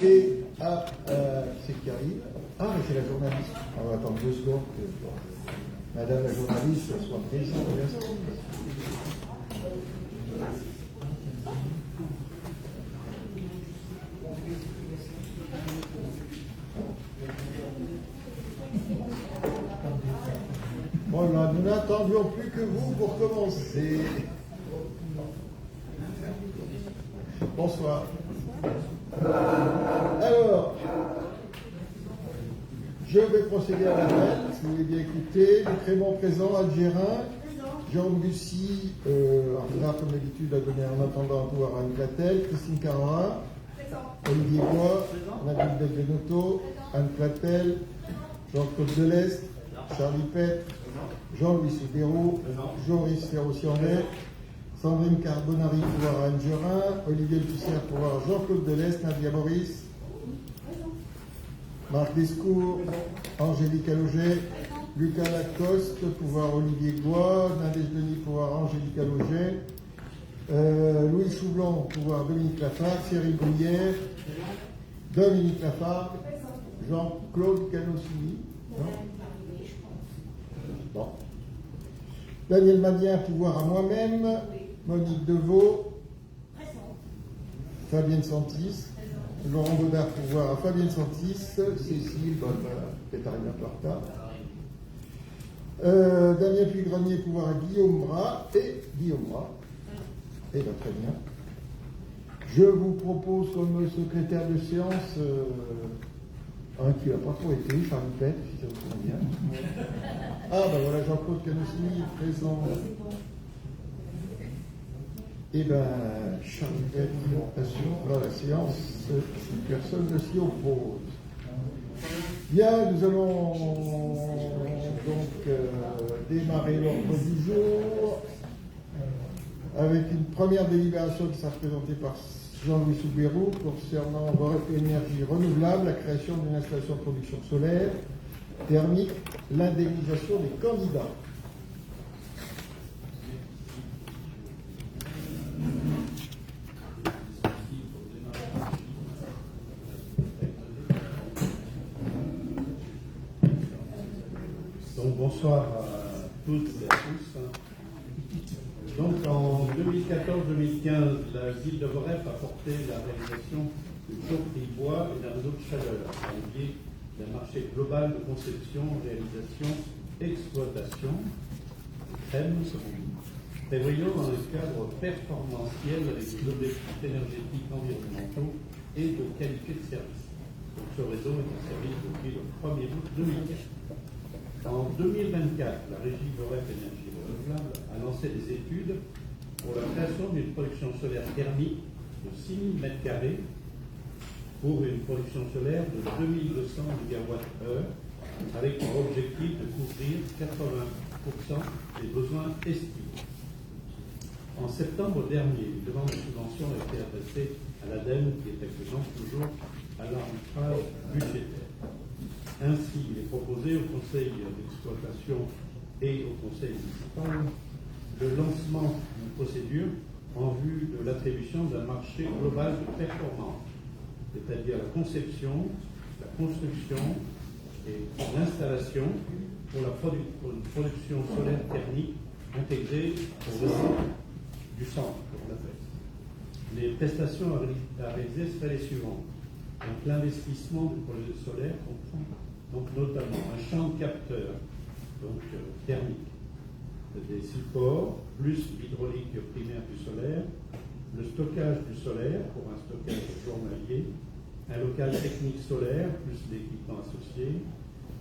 Et c'est qui arrive. Ah, mais c'est la journaliste. On va attendre 2 secondes que Madame la journaliste soit présente. Voilà, nous n'attendions plus que vous pour commencer. Bonsoir. Alors, je vais procéder à l'appel, si vous voulez bien écouter. Les Crémont présents, Algérin, Jean Bussy, comme d'habitude, a donné en attendant à pouvoir à Anne Platel, Christine Caron, Olivier Bois, Nabil Belbenotto, Anne Platel, Jean-Claude Delest, Charlie Pett, Jean-Louis Soubérou, Joris Ferrocianet, Sandrine Carbonari pour voir Anne Gerin, Olivier Poussière pour voir Jean-Claude Delest, Nadia Maurice, Marc Descours, Angélique Alloget, Lucas Lacoste pour voir Olivier Goua, Nadège Denis pour voir Angélique Alloget, Louis Choublon pour voir Dominique Lafargue, Cyril Gouillère, Dominique Lafargue, Jean-Claude Canossini, bon. Daniel Madien pour voir à moi-même, Monique Deveau, Fabienne Santis, Laurent Godard pour voir à Fabienne Santis, Cécile, peut-être arrivée un peu en retard, Damien Puy-Grenier pour voir à Guillaume Bras, et Guillaume Bras, et bien très bien. Je vous propose comme secrétaire de séance un qui n'a pas trop été, Charlie Pett, si ça vous convient. Ah ben voilà, Jean-Claude Canossini présent. Eh bien, Charlie Pett assurera la séance si personne ne s'y oppose. Bien, nous allons donc démarrer l'ordre du jour avec une première délibération qui sera présentée par Jean-Louis Soubérou concernant énergie renouvelable, la création d'une installation de production solaire thermique, l'indemnisation des candidats. Donc bonsoir à toutes et à tous. Donc en 2014-2015, la ville de Vorep a porté la réalisation d'une chaufferie bois et d'un réseau de chaleur par le biais d'un marché global de conception, réalisation, exploitation, CREM, prévoyant un cadre performantiel avec des objectifs énergétiques, environnementaux et de qualité de service. Donc ce réseau est en service depuis le 1er août 2004. En 2024, la régie Vorep Énergie Renouvelable a lancé des études pour la création d'une production solaire thermique de 6000 m² pour une production solaire de 2200 MWh, avec pour objectif de couvrir 80% des besoins estimés. En septembre dernier, une demande de subvention a été adressée à l'ADEME, qui est actuellement toujours à l'arbitrage budgétaire. Ainsi, il est proposé au conseil d'exploitation et au conseil municipal le lancement d'une procédure en vue de l'attribution d'un marché global de performance, c'est-à-dire la conception, la construction et l'installation pour une production solaire thermique intégrée au réseau du centre, comme on l'appelle. Les prestations à réaliser seraient les suivantes. Donc l'investissement du projet solaire comprend donc notamment un champ de capteurs thermique, des supports, plus l'hydraulique primaire du solaire, le stockage du solaire pour un stockage journalier, un local technique solaire, plus l'équipement associé,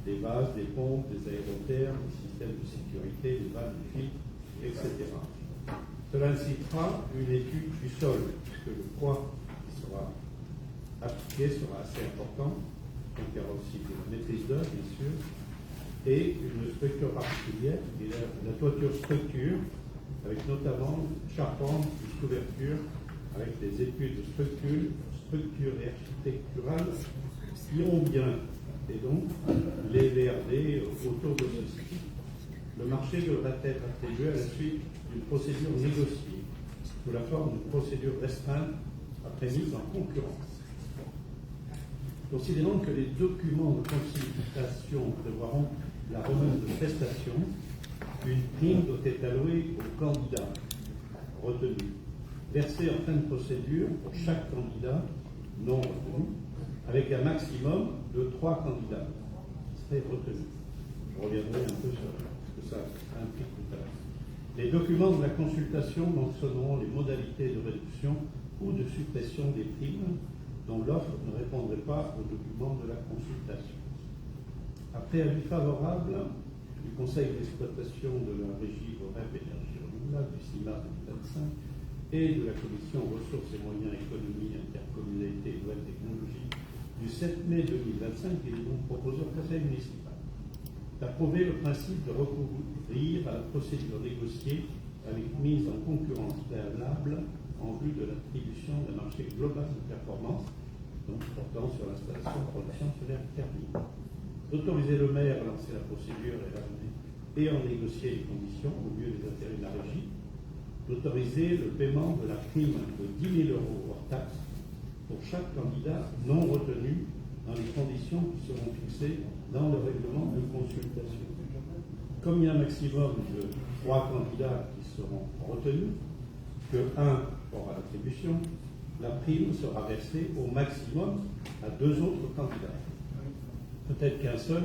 des bases, des pompes, des aérothermes, des systèmes de sécurité, des vannes, des filtres, etc. Cela incitera une étude du sol, puisque le poids qui sera appliqué sera assez important. Donc il y aura aussi de la maîtrise d'œuvre, bien sûr, et une structure particulière, qui est la toiture structure, avec notamment charpente plus couverture, avec des études de structure et architecturales qui iront bien, et donc les VRD autour de ceci. Le marché devra être attribué à la suite d'une procédure négociée, sous la forme d'une procédure restreinte après mise en concurrence. Considérant que les documents de consultation prévoiront la remise de prestations, une prime doit être allouée au candidat retenu, versée en fin de procédure pour chaque candidat non retenu, avec un maximum de 3 candidats qui seraient retenus. Je reviendrai un peu sur ce que ça implique tout à l'heure. Les documents de la consultation mentionneront les modalités de réduction ou de suppression des primes dont l'offre ne répondrait pas aux documents de la consultation. Après avis favorable du Conseil d'exploitation de la régie VOREP énergie renouvelable du 6 mars 2025 et de la Commission ressources et moyens économie, intercommunalité et nouvelles technologies du 7 mai 2025, il est donc proposé au Conseil municipal d'approuver le principe de recourir à la procédure négociée avec mise en concurrence préalable en vue de l'attribution d'un marché global de performance, donc portant sur l'installation de production solaire thermique. D'autoriser le maire à lancer la procédure et en négocier les conditions au mieux des intérêts de la régie. D'autoriser le paiement de la prime de 10 000 € hors taxe pour chaque candidat non retenu dans les conditions qui seront fixées dans le règlement de consultation. Comme il y a un maximum de 3 candidats qui seront retenus, que 1 aura l'attribution, la prime sera versée au maximum à 2 autres candidats. Peut-être qu'un seul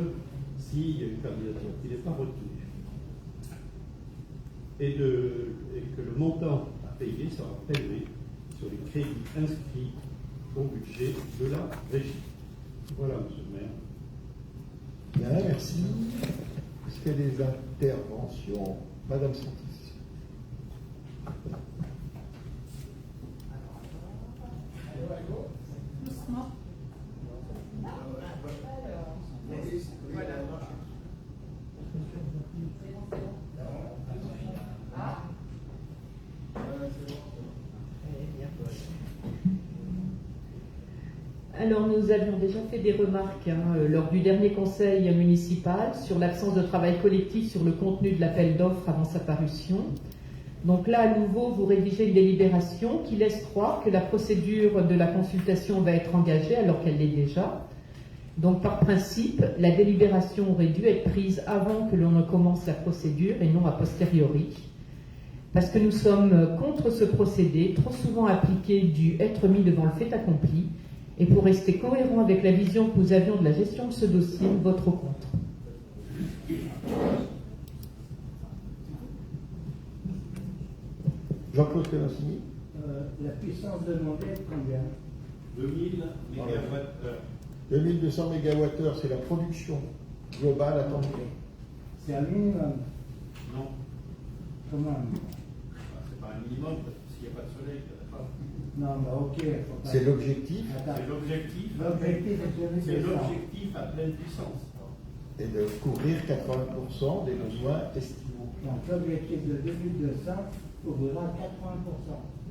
s'il y a une candidature qui n'est pas retenue. Et que le montant à payer sera prélevé sur les crédits inscrits au budget de la régie. Voilà, monsieur le maire. Bien, merci. Est-ce qu'il y a des interventions? Madame Santis. Doucement. Voilà. Alors, nous avions déjà fait des remarques lors du dernier conseil municipal sur l'absence de travail collectif sur le contenu de l'appel d'offres avant sa parution. Donc là, à nouveau, vous rédigez une délibération qui laisse croire que la procédure de la consultation va être engagée alors qu'elle l'est déjà. Donc, par principe, la délibération aurait dû être prise avant que l'on ne commence la procédure et non a posteriori. Parce que nous sommes contre ce procédé, trop souvent appliqué du être mis devant le fait accompli. Et pour rester cohérent avec la vision que nous avions de la gestion de ce dossier, nous voterons contre. Jean-Claude Penassini. La puissance demandée est combien? 2000 mégawattheures. 2200 MWh, c'est la production globale attendue. C'est un minimum. Non, Comment? c'est pas un minimum parce qu'il n'y a pas de soleil. Non, mais ok. Faut pas... C'est l'objectif. Attends. C'est l'objectif. L'objectif est C'est l'objectif à pleine puissance. Et de couvrir 80% des besoins estimaux. Donc l'objectif de 2200 couvrira 80%.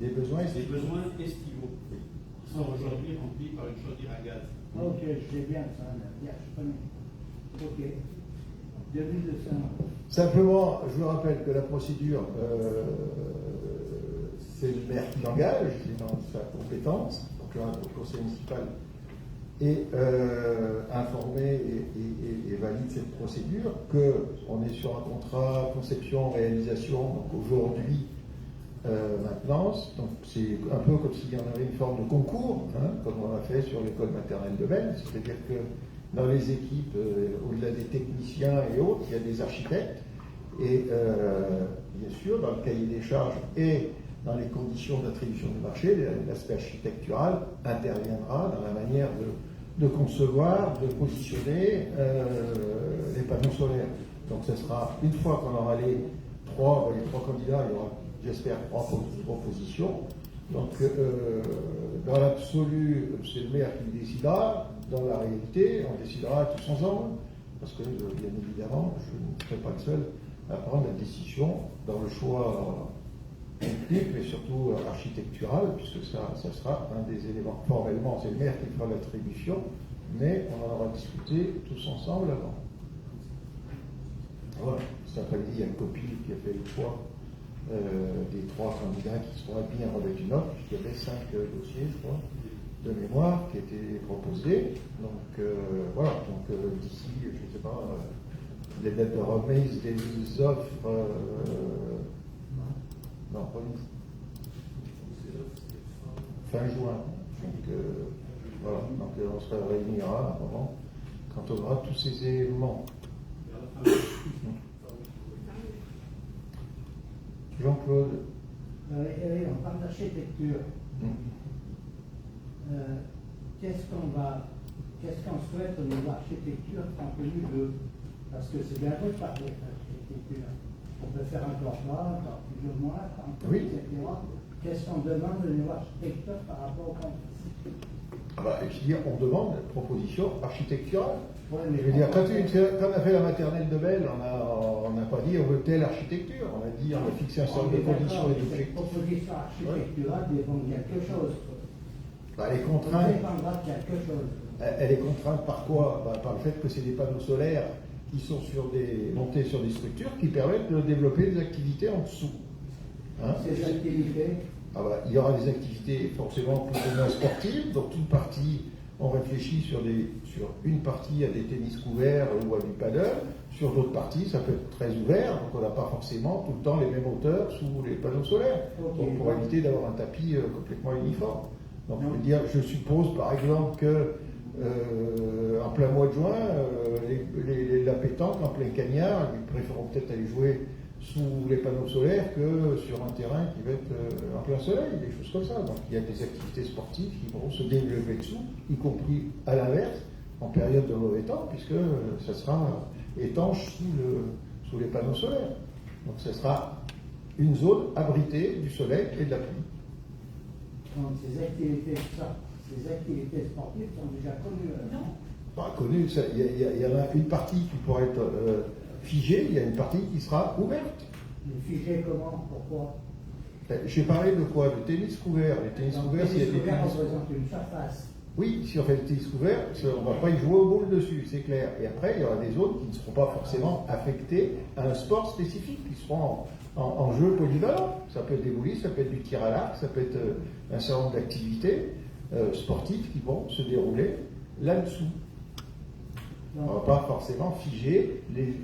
Des besoins Des estimaux. besoins estivaux qui sont aujourd'hui remplis par une chaudière à gaz. Ok, je sais bien ça, bien, je connais. Ok. 2200. Simplement, je vous rappelle que la procédure, c'est le maire qui l'engage, c'est dans sa compétence. Donc là, le conseil municipal est informé et valide cette procédure, qu'on est sur un contrat conception-réalisation, donc aujourd'hui, maintenance. Donc c'est un peu comme s'il y en avait une forme de concours, comme on a fait sur l'école maternelle de Belle, c'est-à-dire que dans les équipes, au-delà des techniciens et autres, il y a des architectes. Et bien sûr, dans le cahier des charges et dans les conditions d'attribution du marché, l'aspect architectural interviendra dans la manière de concevoir, de positionner les panneaux solaires. Donc ce sera, une fois qu'on aura les trois candidats, il y aura, j'espère, 3 propositions. Donc dans l'absolu, c'est le maire qui décidera. Dans la réalité, on décidera tous ensemble, parce que bien évidemment, je ne serai pas le seul à prendre la décision dans le choix technique, mais surtout architectural, puisque ça sera un des éléments. Formellement, c'est le maire qui fera l'attribution, mais on en aura discuté tous ensemble avant. Voilà, cet après-midi, il y a une copine qui a fait le choix des 3 candidats qui seront admis à remettre une offre, puisqu'il y avait 5 dossiers, je crois. de mémoire qui était proposé. Donc voilà, donc d'ici, je ne sais pas, les dates de remise des offres, non, pas fin juin. Donc voilà, donc on se réunira à un moment quand on aura tous ces éléments. Jean-Claude. Oui, on parle d'architecture. Qu'est-ce qu'on souhaite au niveau architecture compte tenu de. Parce que c'est bien beau de parler d'architecture. On peut faire un corps plusieurs mois, Oui. etc. Qu'est-ce qu'on demande au niveau architecture par rapport au campus? Je veux dire, on demande une proposition architecturale. Ouais, mais Je veux dire, quand on a fait la maternelle de Belle, on n'a pas dit on veut telle architecture, on a dit on va fixer un certain nombre de conditions et Les d'objectifs. propositions architecturales dépendent de quelque chose. Les On contraintes, dépendra de quelque chose. elle est contrainte par quoi? Par le fait que c'est des panneaux solaires qui sont montés sur des structures qui permettent de développer des activités en dessous. Hein? Ces activités, Il y aura des activités forcément plus ou moins sportives, donc une partie, on réfléchit sur une partie à des tennis couverts ou à du paddle, sur d'autres parties ça peut être très ouvert, donc on n'a pas forcément tout le temps les mêmes hauteurs sous les panneaux solaires, Ok. donc pour éviter d'avoir un tapis complètement uniforme. Donc je veux dire, je suppose par exemple que en plein mois de juin, la pétanque en plein cagnard, ils préféreront peut-être aller jouer sous les panneaux solaires que sur un terrain qui va être en plein soleil, des choses comme ça. Donc il y a des activités sportives qui vont se développer dessous, y compris à l'inverse, en période de mauvais temps, puisque ça sera étanche sous les panneaux solaires. Donc ce sera une zone abritée du soleil et de la pluie. donc ces activités sportives sont déjà connues. Non. Pas connu, il y en a une partie qui pourrait être figée, il y a une partie qui sera ouverte. Les figés comment? Pourquoi? J'ai parlé de quoi? De tennis couvert. Les tennis Donc, couverts, s'il y a des tennis couvert tennis représente une surface. Oui, si on fait le tennis couvert, on ne va pas y jouer au boules dessus, c'est clair. Et après, il y aura des zones qui ne seront pas forcément affectées à un sport spécifique, qui seront en jeu polyvalent. Ça peut être des boulis, ça peut être du tir à l'arc, ça peut être un certain nombre d'activités sportives qui vont se dérouler là-dessous. On ne va pas forcément figer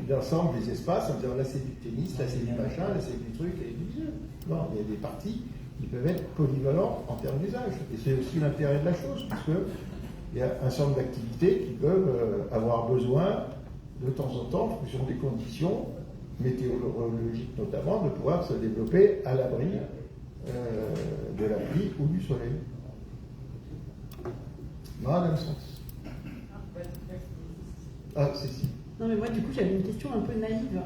l'ensemble des espaces en disant là c'est du tennis, là c'est du machin, là c'est du truc et du jeu. Non, il y a des parties qui peuvent être polyvalentes en termes d'usage. Et c'est aussi l'intérêt de la chose, puisque il y a un certain nombre d'activités qui peuvent avoir besoin de temps en temps, en fonction des conditions météorologiques notamment, de pouvoir se développer à l'abri de la pluie ou du soleil. Madame Santos. Ah, c'est si. Non, mais moi, du coup, j'avais une question un peu naïve.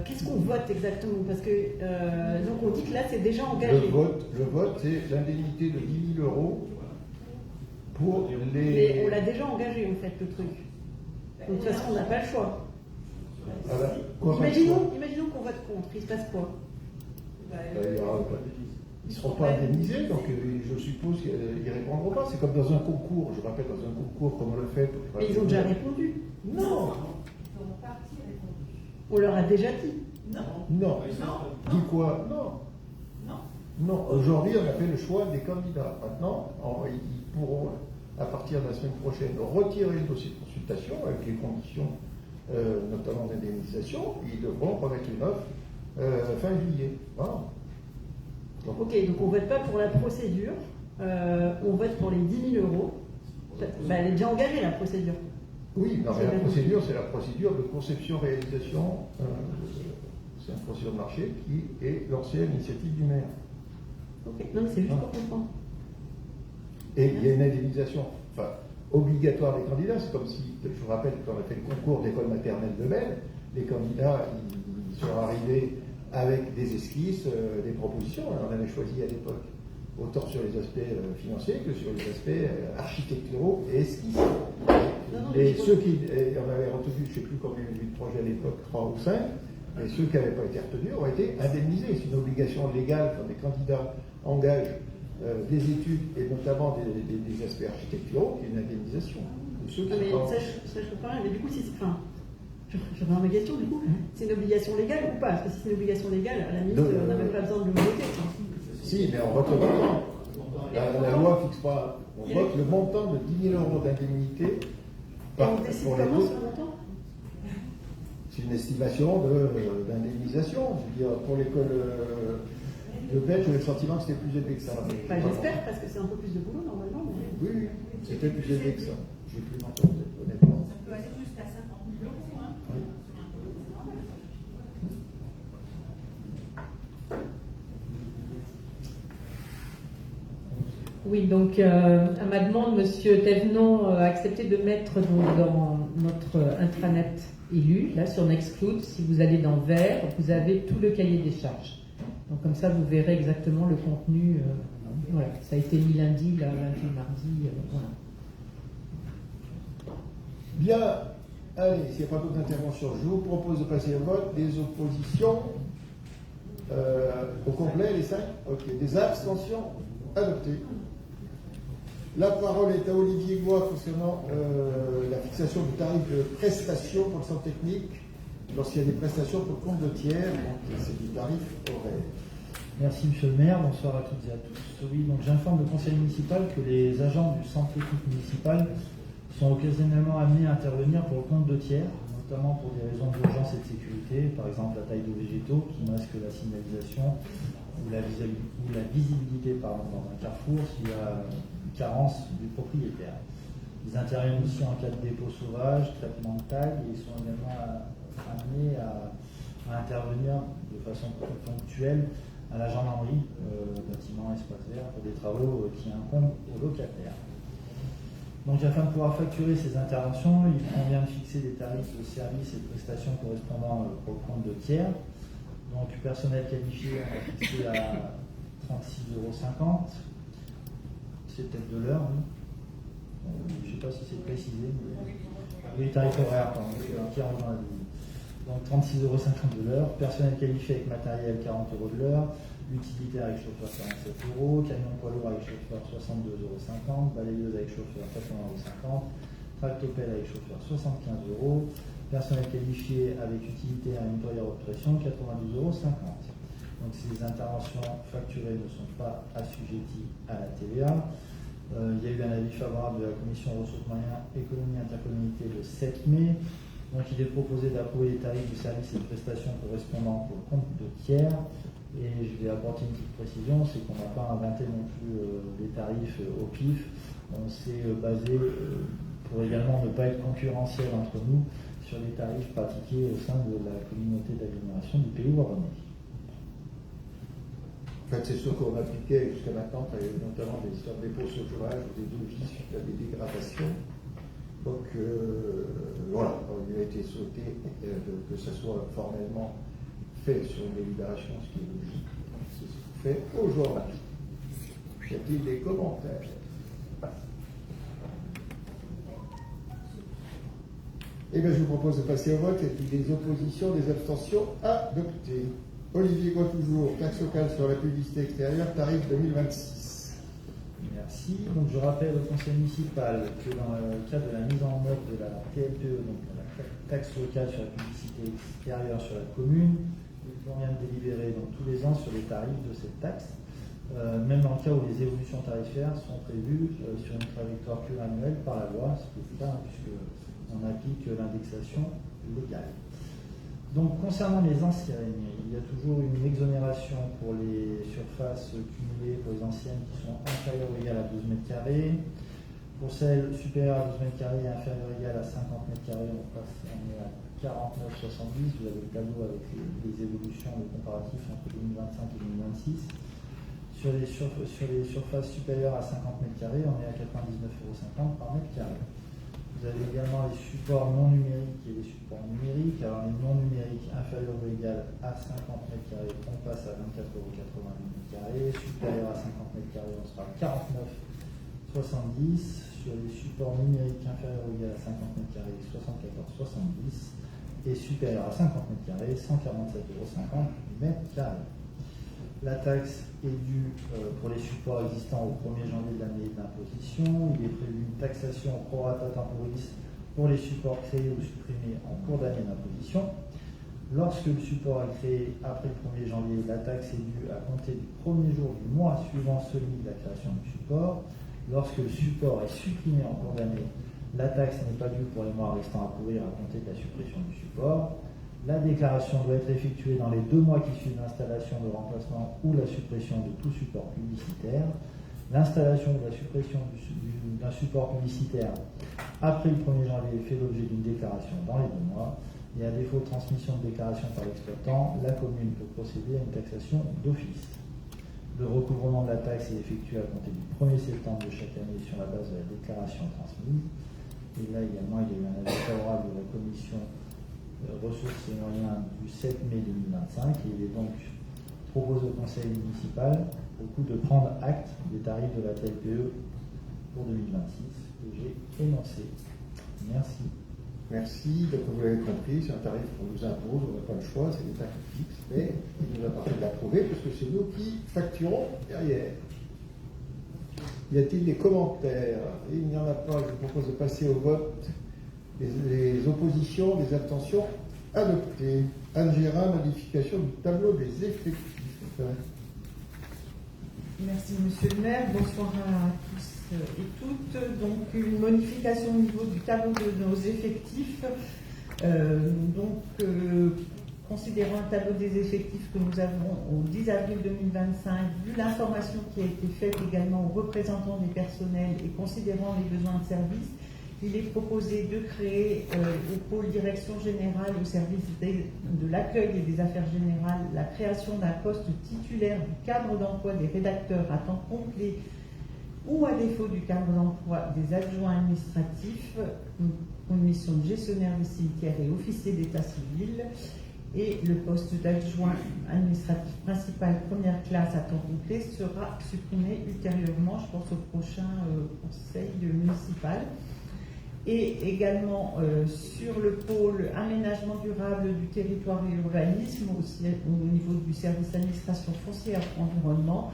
Qu'est-ce qu'on vote exactement? Parce que, donc, on dit que là, c'est déjà engagé. Le vote, c'est l'indemnité de 10 000 euros pour les. Mais on l'a déjà engagé, en fait, le truc. Donc, de toute façon, on n'a pas le choix. Ah ben, quoi, pas le choix Imaginons qu'on vote contre. Il se passe quoi? Ils ne seront pas indemnisés, donc je suppose qu'ils ne répondront pas. C'est comme dans un concours, je rappelle, dans un concours comme on l'a fait. Mais ils ont déjà répondu. Non. Ils ont parti répondu. On leur a déjà dit. Non. Non. Non. Dis quoi? Non. Non. Non. Aujourd'hui, on a fait le choix des candidats. Maintenant, ils pourront, à partir de la semaine prochaine, retirer le dossier de consultation avec les conditions, notamment d'indemnisation. Ils devront remettre une offre fin juillet. Voilà. Ok, donc on vote pas pour la procédure, on vote pour les 10 000 euros. Bah, elle est déjà engagée, la procédure. Oui, non, mais la procédure, c'est la procédure de conception-réalisation. C'est une procédure de marché qui est lancée à l'initiative du maire. Ok, non, mais c'est juste pour comprendre. Et il y a une indemnisation obligatoire des candidats. C'est comme si, je vous rappelle, quand on a fait le concours d'école maternelle de Belle, les candidats, ils sont arrivés avec des esquisses, des propositions. Alors, on avait choisi à l'époque autant sur les aspects financiers que sur les aspects architecturaux et esquisses. Et ceux qui, on avait retenu, je ne sais plus combien il y a eu de projets à l'époque, 3 ou 5, et ceux qui n'avaient pas été retenus ont été indemnisés. C'est une obligation légale quand des candidats engagent des études et notamment des aspects architecturaux, qui est une indemnisation. Mais ça, je comprends rien. Mais du coup, je reviens à ma question, du coup, c'est une obligation légale ou pas? Parce que si c'est une obligation légale, à la limite, on n'a même pas besoin de le voter. Si, mais on vote le montant. La loi ne fixe pas, on On vote le montant de 10 000 € d'indemnité Et on décide pour les comment deux. sur le montant? C'est une estimation d'indemnisation. Je veux dire, pour l'école de Belge, j'avais le sentiment que c'était plus élevé que ça. Mais Enfin, j'espère, parce que c'est un peu plus de boulot normalement. Mais... Oui, c'était plus élevé que ça. Je n'ai plus l'entendre, honnêtement. Ça peut aller jusqu'à 50 000 €. Hein. Oui. Oui, donc à ma demande, M. Thévenon a accepté de mettre donc, dans notre intranet élu, là sur Nextcloud, si vous allez dans Vert, vous avez tout le cahier des charges. Donc comme ça, vous verrez exactement le contenu. Voilà, ça a été mis lundi, là, lundi, mardi, voilà. Bien, allez, s'il n'y a pas d'autres interventions, je vous propose de passer au vote des oppositions au complet, les 5. Ok, des abstentions adoptées. La parole est à Olivier Goua concernant la fixation du tarif de prestation pour le centre technique lorsqu'il y a des prestations pour compte de tiers, donc c'est du tarif horaire. Merci Monsieur le maire, bonsoir à toutes et à tous. Oui, donc j'informe le conseil municipal que les agents du centre technique municipal sont occasionnellement amenés à intervenir pour le compte de tiers, notamment pour des raisons d'urgence et de sécurité, par exemple la taille de végétaux qui masque la signalisation ou la visibilité dans un carrefour s'il y a une carence du propriétaire. Ils interviennent aussi en cas de dépôt sauvage, traitement de taille, et ils sont également amenés à intervenir de façon plus ponctuelle à la gendarmerie, bâtiment, espace vert, pour des travaux qui incombent aux locataires. Donc afin de pouvoir facturer ces interventions, il convient de fixer des tarifs de services et de prestations correspondant au compte de tiers. Donc personnel qualifié, on va fixer à 36,50 €. C'est peut-être de l'heure, oui. Je ne sais pas si c'est précisé, mais oui, tarif horaire, pardon, qui rentre dans la visite. Donc 36,50 € de l'heure, personnel qualifié avec matériel 40 € de l'heure, utilitaire avec chauffeur 47 €, camion poids lourd avec chauffeur 62,50 €, balayeuse avec chauffeur 80,50 €, tractopelle avec chauffeur 75 €, personnel qualifié avec utilitaire et nettoyeur haute pression 92,50 €. Donc ces interventions facturées ne sont pas assujetties à la TVA. Il y a eu un avis favorable de la commission ressources moyens, économie et intercommunalité le 7 mai. Donc il est proposé d'approuver les tarifs de services et de prestations correspondant au compte de tiers. Et je vais apporter une petite précision, c'est qu'on n'a pas inventé non plus les tarifs au pif. On s'est basé, pour également ne pas être concurrentiel entre nous, sur les tarifs pratiqués au sein de la communauté d'agglomération du Pays Ouaronnais. En fait, c'est ce qu'on appliquait jusqu'à maintenant, notamment des histoires de dépôt sauvage ou des devis suite à des dégradations. Donc, voilà, il a été souhaité que ça soit formellement fait sur une délibération, ce qui est logique. C'est ce qu'on fait aujourd'hui. Y a-t-il des commentaires? Eh bien, je vous propose de passer au vote. Y a-t-il des oppositions, des abstentions adoptées? Olivier Goua toujours, taxe locale sur la publicité extérieure, tarif 2026. Merci. Donc je rappelle au conseil municipal que dans le cadre de la mise en œuvre de la TLPE, donc de la taxe locale sur la publicité extérieure sur la commune, il convient de délibérer donc, tous les ans sur les tarifs de cette taxe, même dans le cas où les évolutions tarifaires sont prévues sur une trajectoire pluriannuelle par la loi, ce qui est le cas puisqu'on applique l'indexation légale. Donc concernant les anciennes, il y a toujours une exonération pour les surfaces cumulées pour les anciennes qui sont inférieures ou égales à 12 mètres carrés. Pour celles supérieures à 12 mètres carrés et inférieures ou égales à 50 mètres carrés, on est à 49,70. Vous avez le tableau avec les évolutions, le comparatif entre 2025 et 2026. Sur les surfaces supérieures à 50 mètres carrés, on est à 99,50 € par mètre carré. Vous avez également les supports non numériques et les supports numériques. Alors les non numériques inférieurs ou égales à 50 mètres carrés, on passe à 24,80 € mètre carré. Supérieur à 50 mètres carrés, on sera à 49,70 €. Sur les supports numériques inférieurs ou égales à 50 mètres carrés, 74,70 € et supérieur à 50 mètres carrés, 147,50 € mètre carré. La taxe est due pour les supports existants au 1er janvier de l'année d'imposition. Il est prévu une taxation au prorata temporis pour les supports créés ou supprimés en cours d'année d'imposition. Lorsque le support est créé après le 1er janvier, la taxe est due à compter du 1er jour du mois suivant celui de la création du support. Lorsque le support est supprimé en cours d'année, la taxe n'est pas due pour les mois restant à courir à compter de la suppression du support. La déclaration doit être effectuée dans les 2 mois qui suivent l'installation, le remplacement ou la suppression de tout support publicitaire. L'installation ou la suppression d'un support publicitaire après le 1er janvier fait l'objet d'une déclaration dans les 2 mois. Et à défaut de transmission de déclaration par l'exploitant, la commune peut procéder à une taxation d'office. Le recouvrement de la taxe est effectué à compter du 1er septembre de chaque année sur la base de la déclaration transmise. Et là également, il y a eu un avis favorable de la commission ressources et moyens du 7 mai 2025 et il est donc proposé au conseil municipal au coup de prendre acte des tarifs de la TLPE pour 2026 que j'ai énoncé. Merci. Merci. Donc, vous l'avez compris, c'est un tarif qu'on nous impose, on n'a pas le choix, c'est l'État qui fixe, mais il nous appartient de l'approuver parce que c'est nous qui facturons derrière. Y a-t-il des commentaires? Il n'y en a pas. Je vous propose de passer au vote. Les oppositions, les abstentions adoptées. Anne Gérin, modification du tableau des effectifs. Merci Monsieur le maire, bonsoir à tous et toutes. Donc une modification au niveau du tableau de nos effectifs. Considérant le tableau des effectifs que nous avons au 10 avril 2025, vu l'information qui a été faite également aux représentants des personnels et considérant les besoins de service, il est proposé de créer au pôle direction générale au service de l'accueil et des affaires générales la création d'un poste titulaire du cadre d'emploi des rédacteurs à temps complet ou à défaut du cadre d'emploi des adjoints administratifs, une mission de gestionnaire des cimetières et officier d'état civil, et le poste d'adjoint administratif principal première classe à temps complet sera supprimé ultérieurement, je pense au prochain conseil municipal. Et également sur le pôle aménagement durable du territoire et urbanisme, aussi au niveau du service administration foncière et environnement.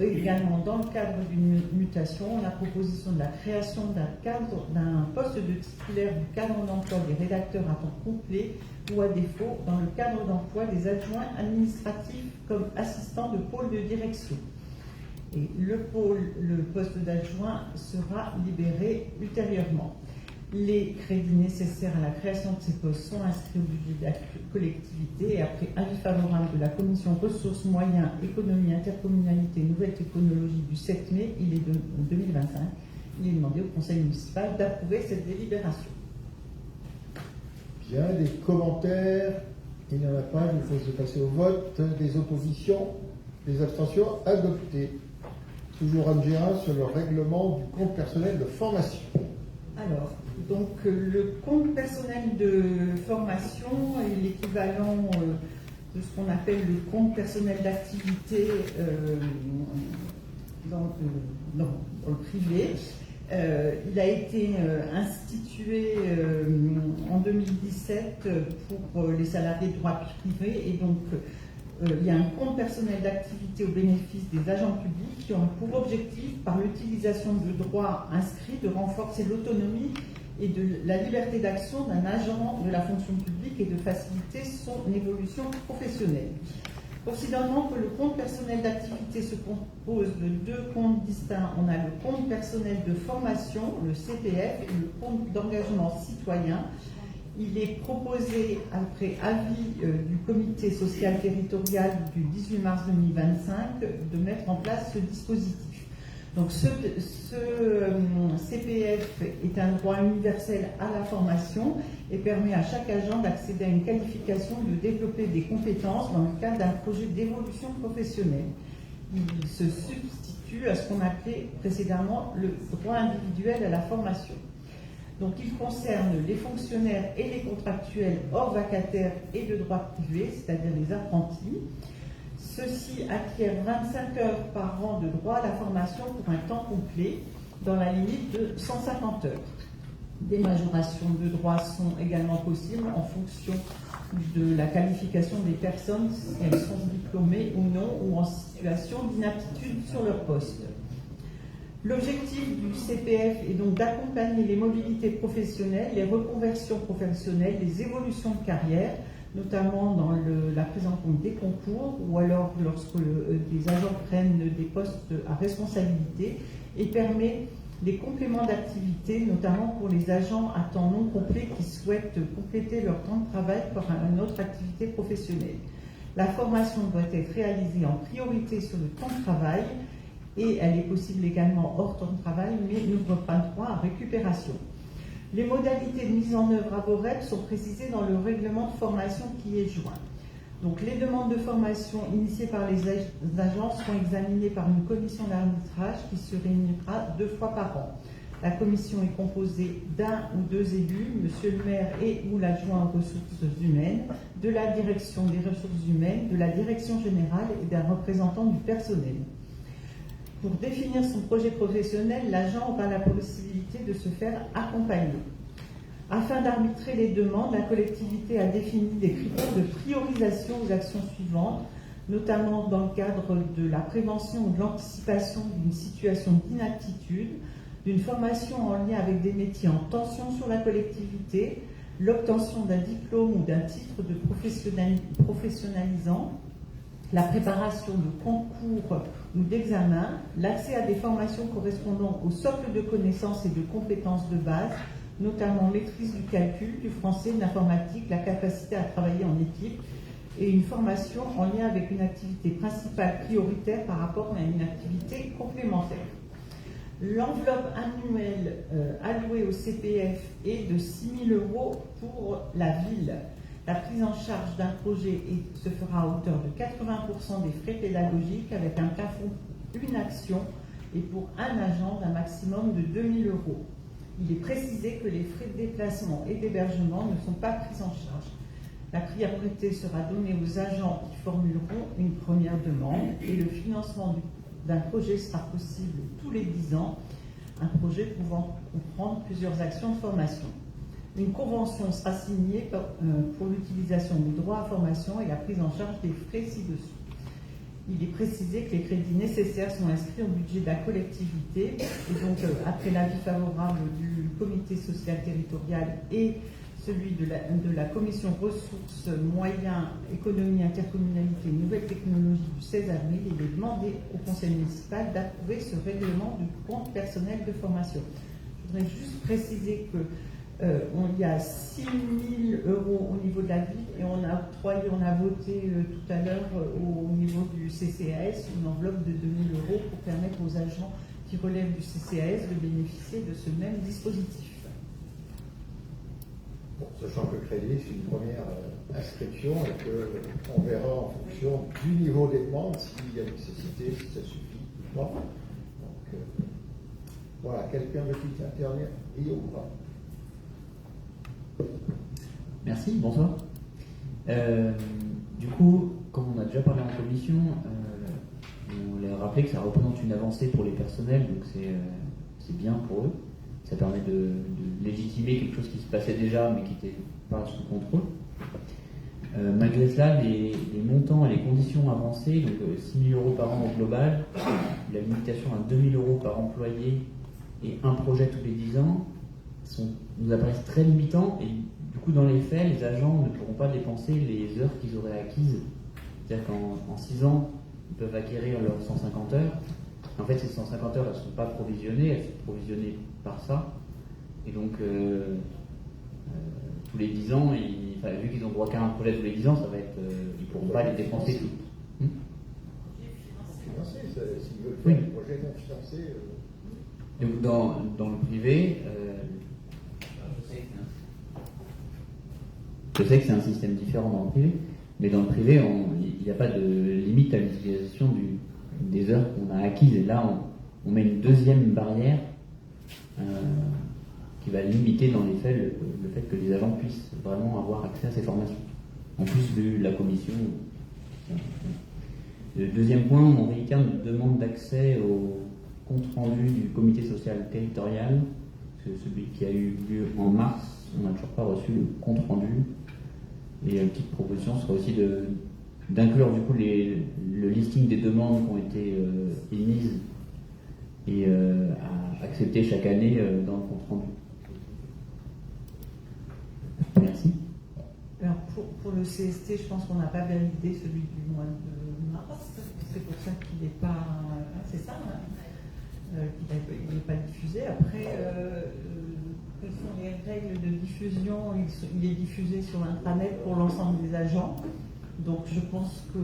Également dans le cadre d'une mutation, on a proposition de la création d'un poste de titulaire du cadre d'emploi des rédacteurs à temps complet ou à défaut dans le cadre d'emploi des adjoints administratifs comme assistants de pôle de direction. Et le poste d'adjoint sera libéré ultérieurement. Les crédits nécessaires à la création de ces postes sont inscrits au budget de la collectivité et après avis favorable de la commission ressources, moyens, économie, intercommunalité, nouvelle technologie du 7 mai 2025, il est demandé au conseil municipal d'approuver cette délibération. Bien, des commentaires? Il n'y en a pas, il faut se passer au vote. Des oppositions, des abstentions adoptées. Toujours Anne Gérin sur le règlement du compte personnel de formation. Alors, donc le compte personnel de formation est l'équivalent de ce qu'on appelle le compte personnel d'activité dans le privé. Il a été institué en 2017 pour les salariés de droit privé et donc il y a un compte personnel d'activité au bénéfice des agents publics qui ont pour objectif, par l'utilisation de droits inscrits, de renforcer l'autonomie et de la liberté d'action d'un agent de la fonction publique et de faciliter son évolution professionnelle. Considérant que le compte personnel d'activité se compose de 2 comptes distincts, on a le compte personnel de formation, le CPF, et le compte d'engagement citoyen. Il est proposé, après avis du comité social territorial du 18 mars 2025, de mettre en place ce dispositif. Donc ce CPF est un droit universel à la formation et permet à chaque agent d'accéder à une qualification et de développer des compétences dans le cadre d'un projet d'évolution professionnelle. Il se substitue à ce qu'on appelait précédemment le droit individuel à la formation. Donc il concerne les fonctionnaires et les contractuels hors vacataires et de droit privé, c'est-à-dire les apprentis. Ceux-ci acquièrent 25 heures par an de droit à la formation pour un temps complet, dans la limite de 150 heures. Des majorations de droits sont également possibles en fonction de la qualification des personnes, si elles sont diplômées ou non, ou en situation d'inaptitude sur leur poste. L'objectif du CPF est donc d'accompagner les mobilités professionnelles, les reconversions professionnelles, les évolutions de carrière, notamment dans la prise en compte des concours ou alors lorsque les agents prennent des postes à responsabilité et permet des compléments d'activité, notamment pour les agents à temps non complet qui souhaitent compléter leur temps de travail par une autre activité professionnelle. La formation doit être réalisée en priorité sur le temps de travail et elle est possible également hors temps de travail, mais n'ouvre pas droit à récupération. Les modalités de mise en œuvre à VOREP sont précisées dans le règlement de formation qui est joint. Donc, les demandes de formation initiées par les agents seront examinées par une commission d'arbitrage qui se réunira 2 fois par an. La commission est composée d'un ou 2 élus, monsieur le maire et ou l'adjoint aux ressources humaines, de la direction des ressources humaines, de la direction générale et d'un représentant du personnel. Pour définir son projet professionnel, l'agent aura la possibilité de se faire accompagner. Afin d'arbitrer les demandes, la collectivité a défini des critères de priorisation aux actions suivantes, notamment dans le cadre de la prévention ou de l'anticipation d'une situation d'inaptitude, d'une formation en lien avec des métiers en tension sur la collectivité, l'obtention d'un diplôme ou d'un titre de professionnalisant, la préparation de concours ou d'examens, l'accès à des formations correspondant au socle de connaissances et de compétences de base, notamment maîtrise du calcul, du français, de l'informatique, la capacité à travailler en équipe et une formation en lien avec une activité principale prioritaire par rapport à une activité complémentaire. L'enveloppe annuelle allouée au CPF est de 6 000 € pour la ville. La prise en charge d'un projet se fera à hauteur de 80% des frais pédagogiques avec un plafond une action et pour un agent d'un maximum de 2 000 €. Il est précisé que les frais de déplacement et d'hébergement ne sont pas pris en charge. La priorité sera donnée aux agents qui formuleront une première demande et le financement d'un projet sera possible tous les 10 ans, un projet pouvant comprendre plusieurs actions de formation. Une convention sera signée pour l'utilisation du droit à formation et la prise en charge des frais ci-dessous. Il est précisé que les crédits nécessaires sont inscrits au budget de la collectivité et donc après l'avis favorable du comité social territorial et celui de la commission ressources, moyens, économie, intercommunalité et nouvelles technologies du 16 avril, il est demandé au conseil municipal d'approuver ce règlement du compte personnel de formation. Je voudrais juste préciser que il y a 6 000 € au niveau de la ville et on a voté tout à l'heure au niveau du CCAS une enveloppe de 2 000 € pour permettre aux agents qui relèvent du CCAS de bénéficier de ce même dispositif. Bon, sachant que le crédit, c'est une première inscription et qu'on verra en fonction du niveau des demandes s'il y a nécessité, si ça suffit ou pas. Donc, voilà, quelqu'un veut-il intervenir? Oui ou pas? Merci, bonsoir. Du coup, comme on a déjà parlé en commission, on leur a rappelé que ça représente une avancée pour les personnels, donc c'est bien pour eux. Ça permet de légitimer quelque chose qui se passait déjà, mais qui n'était pas sous contrôle. Malgré cela, les montants et les conditions avancées, donc 6 000 € par an au global, la limitation à 2 000 € par employé et un projet tous les 10 ans, nous apparaissent très limitants et du coup dans les faits les agents ne pourront pas dépenser les heures qu'ils auraient acquises. C'est-à-dire qu'en 6 ans ils peuvent acquérir leurs 150 heures. En fait ces 150 heures elles ne sont pas provisionnées, elles sont provisionnées par ça et donc tous les 10 ans vu qu'ils ont droit qu'à un projet tous les 10 ans ça va être ils ne pourront pas les dépenser toutes. Financé, s'ils veulent faire Oui. un projet non financé. Donc dans le privé, je sais que c'est un système différent dans le privé, mais dans le privé, il n'y a pas de limite à l'utilisation des heures qu'on a acquises. Et là, on met une deuxième barrière qui va limiter dans les faits le fait que les agents puissent vraiment avoir accès à ces formations. En plus de la commission. Le deuxième point, on réitère notre demande d'accès au compte rendu du comité social territorial, celui qui a eu lieu en mars, on n'a toujours pas reçu le compte rendu. Et une petite proposition serait aussi d'inclure du coup le listing des demandes qui ont été émises et à accepter chaque année dans le compte rendu. Merci. Alors pour le CST, je pense qu'on n'a pas validé celui du mois de mars. C'est pour ça qu'il n'est pas. C'est ça, hein. qu'il n'est pas diffusé. Après, quelles sont les règles de diffusion? Il est diffusé sur l'intranet pour l'ensemble des agents. Donc je pense que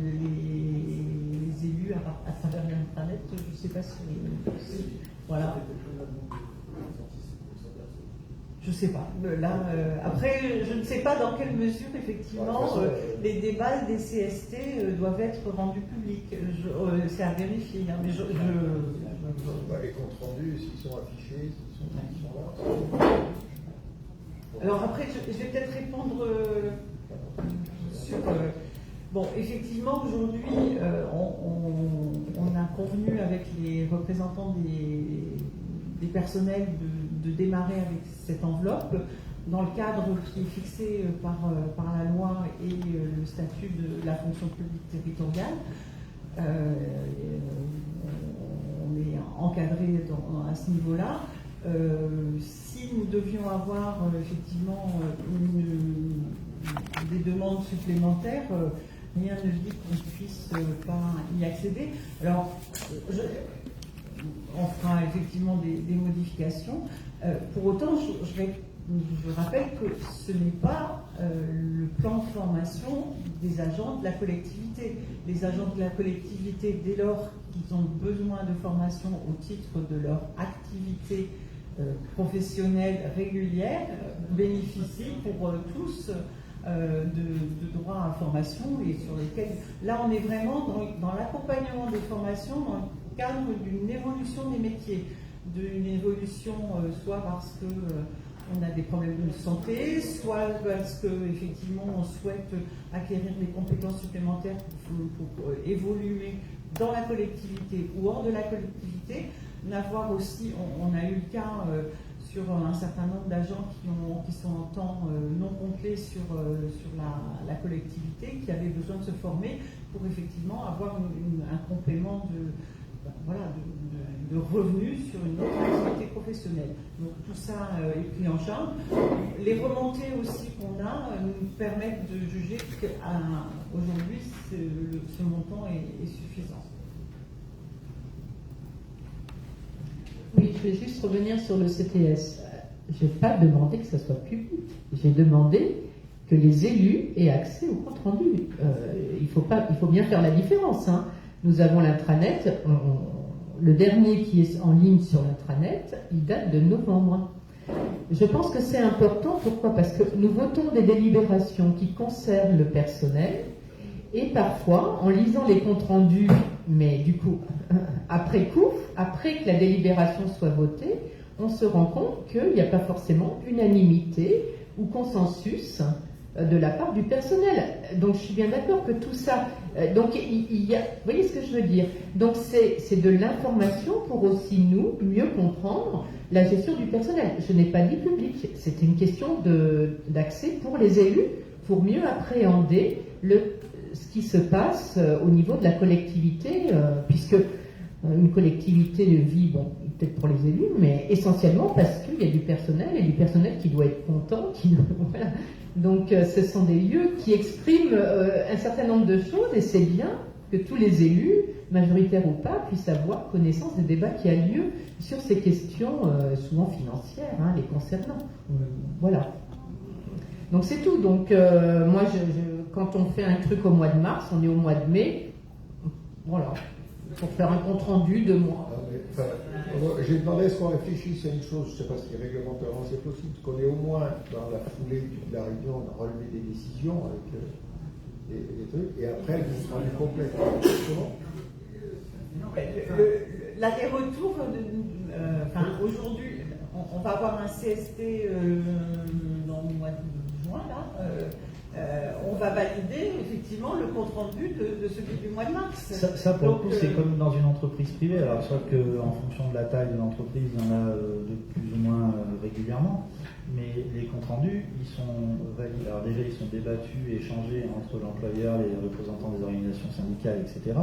les élus, à travers l'intranet, je ne sais pas si... Voilà. Je ne sais pas. Là, après, je ne sais pas dans quelle mesure, effectivement, les débats des CST doivent être rendus publics. C'est à vérifier. Hein, mais les comptes rendus, s'ils sont affichés, s'ils sont là. Alors après, je vais peut-être répondre sur... bon, effectivement, aujourd'hui, on a convenu avec les représentants des personnels de démarrer avec cette enveloppe dans le cadre qui est fixé par la loi et le statut de la fonction publique territoriale. On est encadré à ce niveau-là. Si nous devions avoir effectivement des demandes supplémentaires, rien ne dit qu'on ne puisse pas y accéder. Alors, on fera effectivement des modifications. Pour autant, je rappelle que ce n'est pas le plan de formation des agents de la collectivité. Les agents de la collectivité, dès lors qu'ils ont besoin de formation au titre de leur activité professionnelle régulière, bénéficient pour tous de droits à formation et sur lesquels, là on est vraiment dans l'accompagnement des formations dans le cadre d'une évolution des métiers, d'une évolution soit parce que on a des problèmes de santé, soit parce que effectivement on souhaite acquérir des compétences supplémentaires pour évoluer dans la collectivité ou hors de la collectivité. N'avoir aussi, on a eu le cas sur un certain nombre d'agents qui sont en temps non complet sur la collectivité, qui avaient besoin de se former pour effectivement avoir un complément de revenus sur une autre activité professionnelle. Donc tout ça est pris en charge. Les remontées aussi qu'on a nous permettent de juger qu'aujourd'hui ce montant est suffisant. Oui, je vais juste revenir sur le CTS. Je n'ai pas demandé que ça soit public. J'ai demandé que les élus aient accès au compte rendu. Il faut bien faire la différence. Hein. Nous avons l'intranet. Le dernier qui est en ligne sur l'intranet, il date de novembre. Je pense que c'est important. Pourquoi ? Parce que nous votons des délibérations qui concernent le personnel et parfois, en lisant les comptes rendus, mais du coup, après que la délibération soit votée, on se rend compte qu'il n'y a pas forcément unanimité ou consensus de la part du personnel. Donc je suis bien d'accord que tout ça... donc il y a... Vous voyez ce que je veux dire ? Donc c'est de l'information pour aussi nous mieux comprendre la gestion du personnel. Je n'ai pas dit public, c'est une question d'accès pour les élus, pour mieux appréhender ce qui se passe au niveau de la collectivité, puisque une collectivité vit, bon, peut-être pour les élus, mais essentiellement parce qu'il y a du personnel qui doit être content, voilà. Donc ce sont des lieux qui expriment un certain nombre de choses, et c'est bien que tous les élus, majoritaires ou pas, puissent avoir connaissance des débats qui ont lieu sur ces questions souvent financières, hein, les concernant. Voilà. Donc c'est tout. Donc moi, quand on fait un truc au mois de mars, on est au mois de mai, voilà, pour faire un compte rendu de mois. J'ai demandé à ce qu'on réfléchisse à une chose, je ne sais pas si réglementairement c'est possible, qu'on ait au moins dans la foulée de la réunion relevé des décisions avec des trucs, et après le compte rendu complet. L'aller-retour, aujourd'hui, on va avoir un CST dans le mois de juin, là. On va valider effectivement le compte rendu de celui du mois de mars. Ça pour le coup, c'est comme dans une entreprise privée. Alors, soit qu'en fonction de la taille de l'entreprise, il y en a de plus ou moins régulièrement. Mais les comptes rendus, ils sont validés. Alors, déjà, ils sont débattus, échangés entre l'employeur, les représentants des organisations syndicales, etc.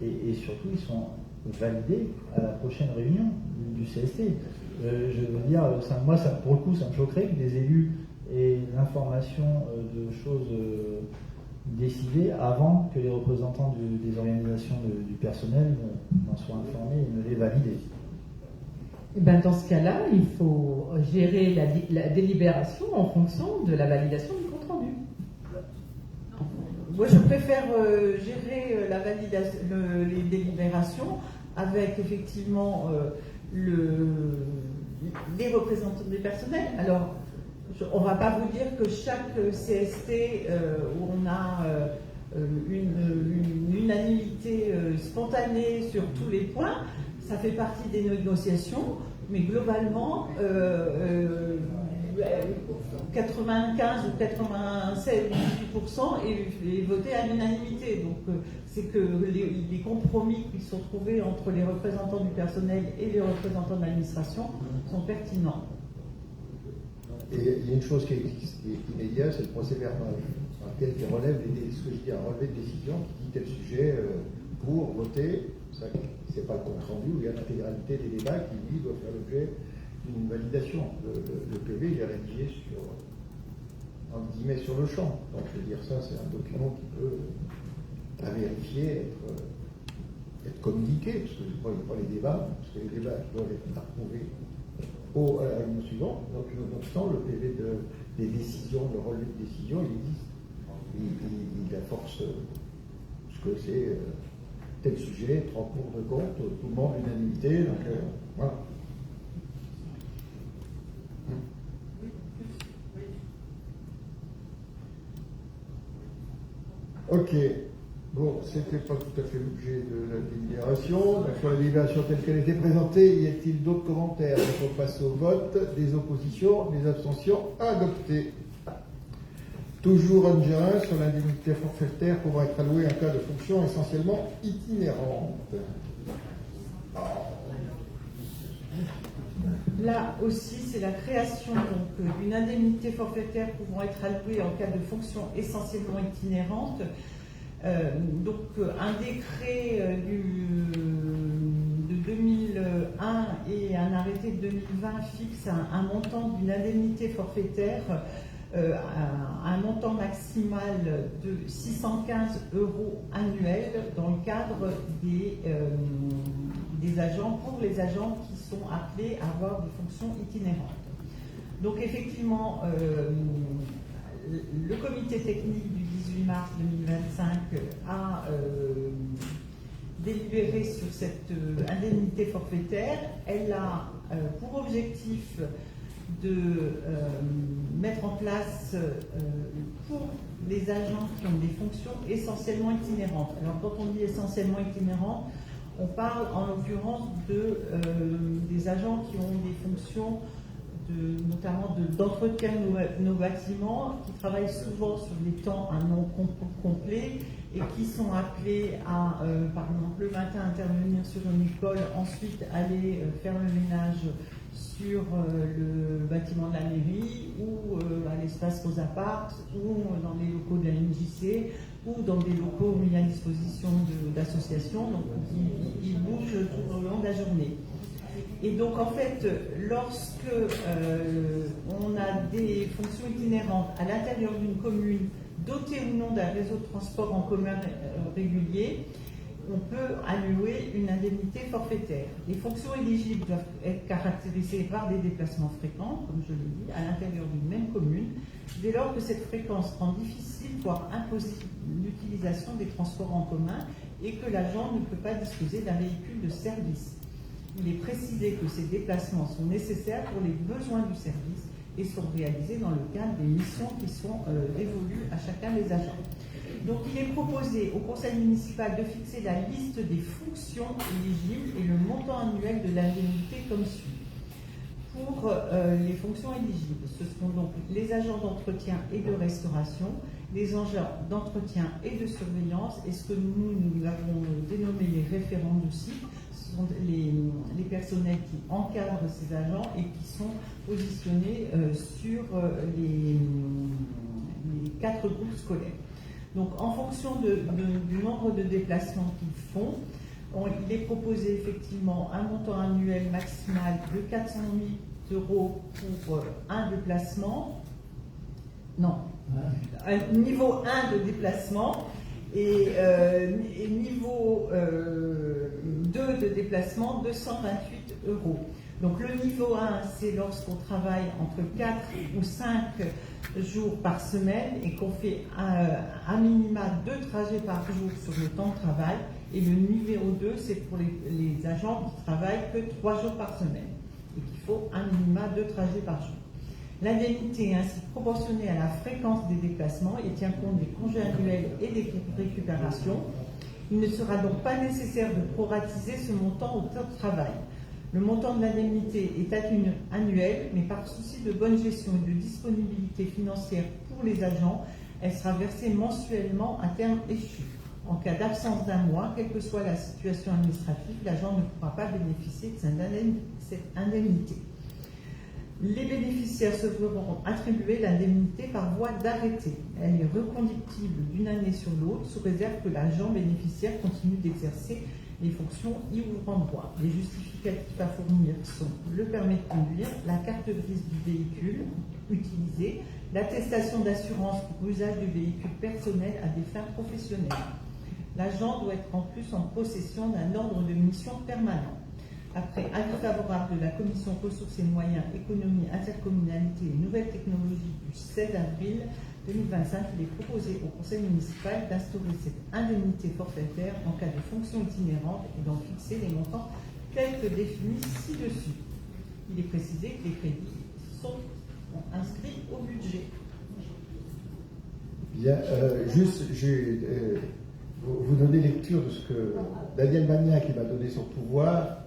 Et surtout, ils sont validés à la prochaine réunion du CST. Je veux dire, moi, pour le coup, ça me choquerait que des élus et l'information de choses décidé avant que les représentants des organisations du personnel n'en soient informés et ne les valident. Eh ben, dans ce cas-là, il faut gérer la délibération en fonction de la validation du compte-rendu. Moi, je préfère gérer la validation, les délibérations avec effectivement les représentants des personnels. Alors, on ne va pas vous dire que chaque CST où on a une unanimité spontanée sur tous les points, ça fait partie des négociations, mais globalement, 95 ou 96 ou 18% est voté à l'unanimité. Donc, c'est que les compromis qui sont trouvés entre les représentants du personnel et les représentants de l'administration sont pertinents. Et il y a une chose qui est immédiate, c'est le procès verbal, dans lequel il relève ce que je dis, un relevé de décision qui dit tel sujet pour voter. Ça, c'est pas le compte rendu où il y a l'intégralité des débats qui, lui, doit faire l'objet d'une validation. Le PV, il est rédigé entre guillemets, sur le champ. Donc, je veux dire, ça, c'est un document qui peut, à vérifier, être communiqué, parce que je crois qu'il n'y a pas les débats, parce que les débats doivent être approuvés à la réunion suivante. Donc, nonobstant, le PV des décisions, le relevé de décision, il existe. Il force ce que c'est tel sujet, 3 cours de compte, tout le monde, l'unanimité, donc voilà. Ok. Bon, c'était pas tout à fait l'objet de la délibération. Donc, sur la délibération telle qu'elle était présentée, y a-t-il d'autres commentaires? Donc, on passe au vote. Des oppositions, des abstentions, adoptées. Toujours un Gérin sur l'indemnité forfaitaire pouvant être allouée en cas de fonction essentiellement itinérante. Là aussi, c'est la création d'une indemnité forfaitaire pouvant être allouée en cas de fonction essentiellement itinérante. Un décret de 2001 et un arrêté de 2020 fixe un montant d'une indemnité forfaitaire un montant maximal de 615 € annuels dans le cadre des agents, pour les agents qui sont appelés à avoir des fonctions itinérantes. Donc effectivement, le comité technique du 18 mars 2025 a délibéré sur cette indemnité forfaitaire. Elle a pour objectif de mettre en place pour les agents qui ont des fonctions essentiellement itinérantes. Alors quand on dit essentiellement itinérantes, on parle en l'occurrence des agents qui ont des fonctions notamment d'entretien de nos bâtiments, qui travaillent souvent sur des temps à non complet et qui sont appelés à, par exemple, le matin intervenir sur une école, ensuite aller faire le ménage sur le bâtiment de la mairie ou à l'espace Rosa Parks ou dans les locaux de la MJC ou dans des locaux mis à disposition d'associations. Donc ils bougent tout au long de la journée. Et donc en fait, lorsque on a des fonctions itinérantes à l'intérieur d'une commune dotée ou non d'un réseau de transport en commun régulier, on peut allouer une indemnité forfaitaire. Les fonctions éligibles doivent être caractérisées par des déplacements fréquents, comme je l'ai dit, à l'intérieur d'une même commune, dès lors que cette fréquence rend difficile, voire impossible, l'utilisation des transports en commun et que l'agent ne peut pas disposer d'un véhicule de service. Il est précisé que ces déplacements sont nécessaires pour les besoins du service et sont réalisés dans le cadre des missions qui sont dévolues à chacun des agents. Donc il est proposé au conseil municipal de fixer la liste des fonctions éligibles et le montant annuel de l'indemnité comme suit. Pour les fonctions éligibles, ce seront donc les agents d'entretien et de restauration, les agents d'entretien et de surveillance, et ce que nous avons dénommé les référents du site, ce sont les personnels qui encadrent ces agents et qui sont positionnés sur les 4 groupes scolaires. Donc, en fonction du nombre de déplacements qu'ils font, il est proposé effectivement un montant annuel maximal de 400 000 € pour un déplacement Non. Un niveau 1 de déplacement et niveau 2 de déplacement, 228 €. Donc le niveau 1, c'est lorsqu'on travaille entre 4 ou 5 jours par semaine et qu'on fait un minima 2 trajets par jour sur le temps de travail. Et le numéro 2, c'est pour les agents qui travaillent que 3 jours par semaine et qu'il faut un minima 2 trajets par jour. L'indemnité est ainsi proportionnée à la fréquence des déplacements et tient compte des congés annuels et des récupérations. Il ne sera donc pas nécessaire de proratiser ce montant au temps de travail. Le montant de l'indemnité est annuel, mais par souci de bonne gestion et de disponibilité financière pour les agents, elle sera versée mensuellement à terme échu. En cas d'absence d'un mois, quelle que soit la situation administrative, l'agent ne pourra pas bénéficier de cette indemnité. Les bénéficiaires se verront attribuer l'indemnité par voie d'arrêté. Elle est reconductible d'une année sur l'autre, sous réserve que l'agent bénéficiaire continue d'exercer les fonctions y ouvrant droit. Les justificatifs à fournir sont le permis de conduire, la carte grise du véhicule utilisé, l'attestation d'assurance pour usage du véhicule personnel à des fins professionnelles. L'agent doit être en plus en possession d'un ordre de mission permanent. Après avis favorable de la Commission Ressources et Moyens, Économie, Intercommunalité et Nouvelles Technologies du 16 avril 2025, il est proposé au Conseil municipal d'instaurer cette indemnité forfaitaire en cas de fonction itinérante et d'en fixer les montants tels que définis ci-dessus. Il est précisé que les crédits sont inscrits au budget. Bien, vous donnez lecture de ce que Danielle Magnin, qui m'a donné son pouvoir,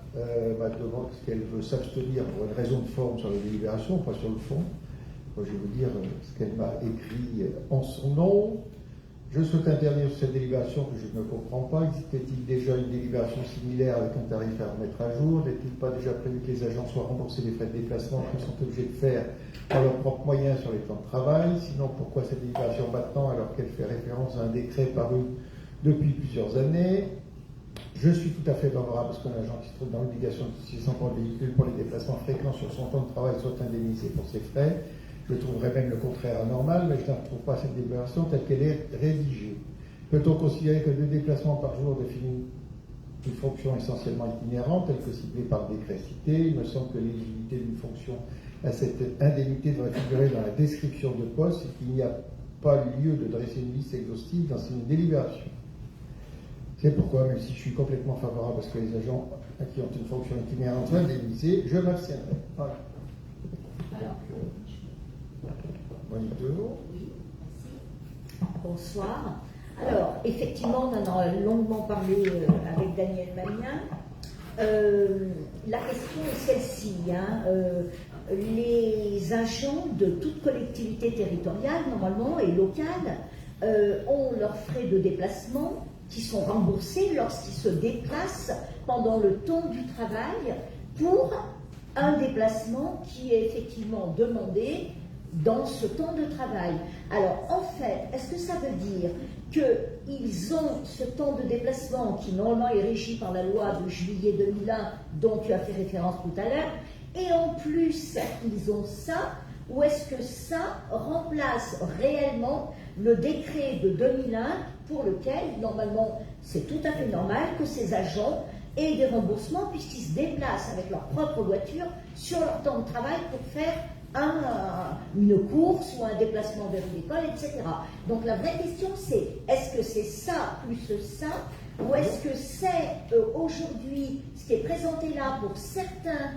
m'a demandé qu'elle veut s'abstenir pour une raison de forme sur la délibération, pas sur le fond. Moi, je vais vous dire ce qu'elle m'a écrit en son nom. Je souhaite intervenir sur cette délibération que je ne comprends pas. Existait-il déjà une délibération similaire avec un tarif à remettre à jour? N'est-il pas déjà prévu que les agents soient remboursés des frais de déplacement qu'ils sont obligés de faire par leurs propres moyens sur les temps de travail? Sinon, pourquoi cette délibération maintenant alors qu'elle fait référence à un décret paru depuis plusieurs années? Je suis tout à fait favorable à ce qu'un agent qui se trouve dans l'obligation d'utiliser son propre véhicule pour les déplacements fréquents sur son temps de travail soit indemnisé pour ses frais. Je trouverais même le contraire anormal, mais je ne retrouve pas cette délibération telle qu'elle est rédigée. Peut-on considérer que 2 déplacements par jour définissent une fonction essentiellement itinérante, telle que ciblée par le décret cité? Il me semble que l'éligibilité d'une fonction à cette indemnité devrait figurer dans la description de poste et qu'il n'y a pas lieu de dresser une liste exhaustive dans une délibération. C'est pourquoi, même si je suis complètement favorable à ce que les agents qui ont une fonction itinérante soient indemnisés, je m'abstiendrai. Voilà. Alors, Monique Deveau. oui, merci. Bonsoir. Alors, effectivement, on en a longuement parlé avec Danielle Magnin. La question est celle-ci. Les agents de toute collectivité territoriale, normalement, et locale, ont leurs frais de déplacement qui sont remboursés lorsqu'ils se déplacent pendant le temps du travail pour un déplacement qui est effectivement demandé dans ce temps de travail. Alors, en fait, est-ce que ça veut dire qu'ils ont ce temps de déplacement qui, normalement, est régi par la loi de juillet 2001, dont tu as fait référence tout à l'heure, et en plus, ils ont ça, ou est-ce que ça remplace réellement le décret de 2001 pour lequel, normalement, c'est tout à fait normal que ces agents aient des remboursements puisqu'ils se déplacent avec leur propre voiture sur leur temps de travail pour faire une course ou un déplacement vers l'école, etc. Donc la vraie question c'est, est-ce que c'est ça plus ça, ou est-ce que c'est aujourd'hui ce qui est présenté là pour certains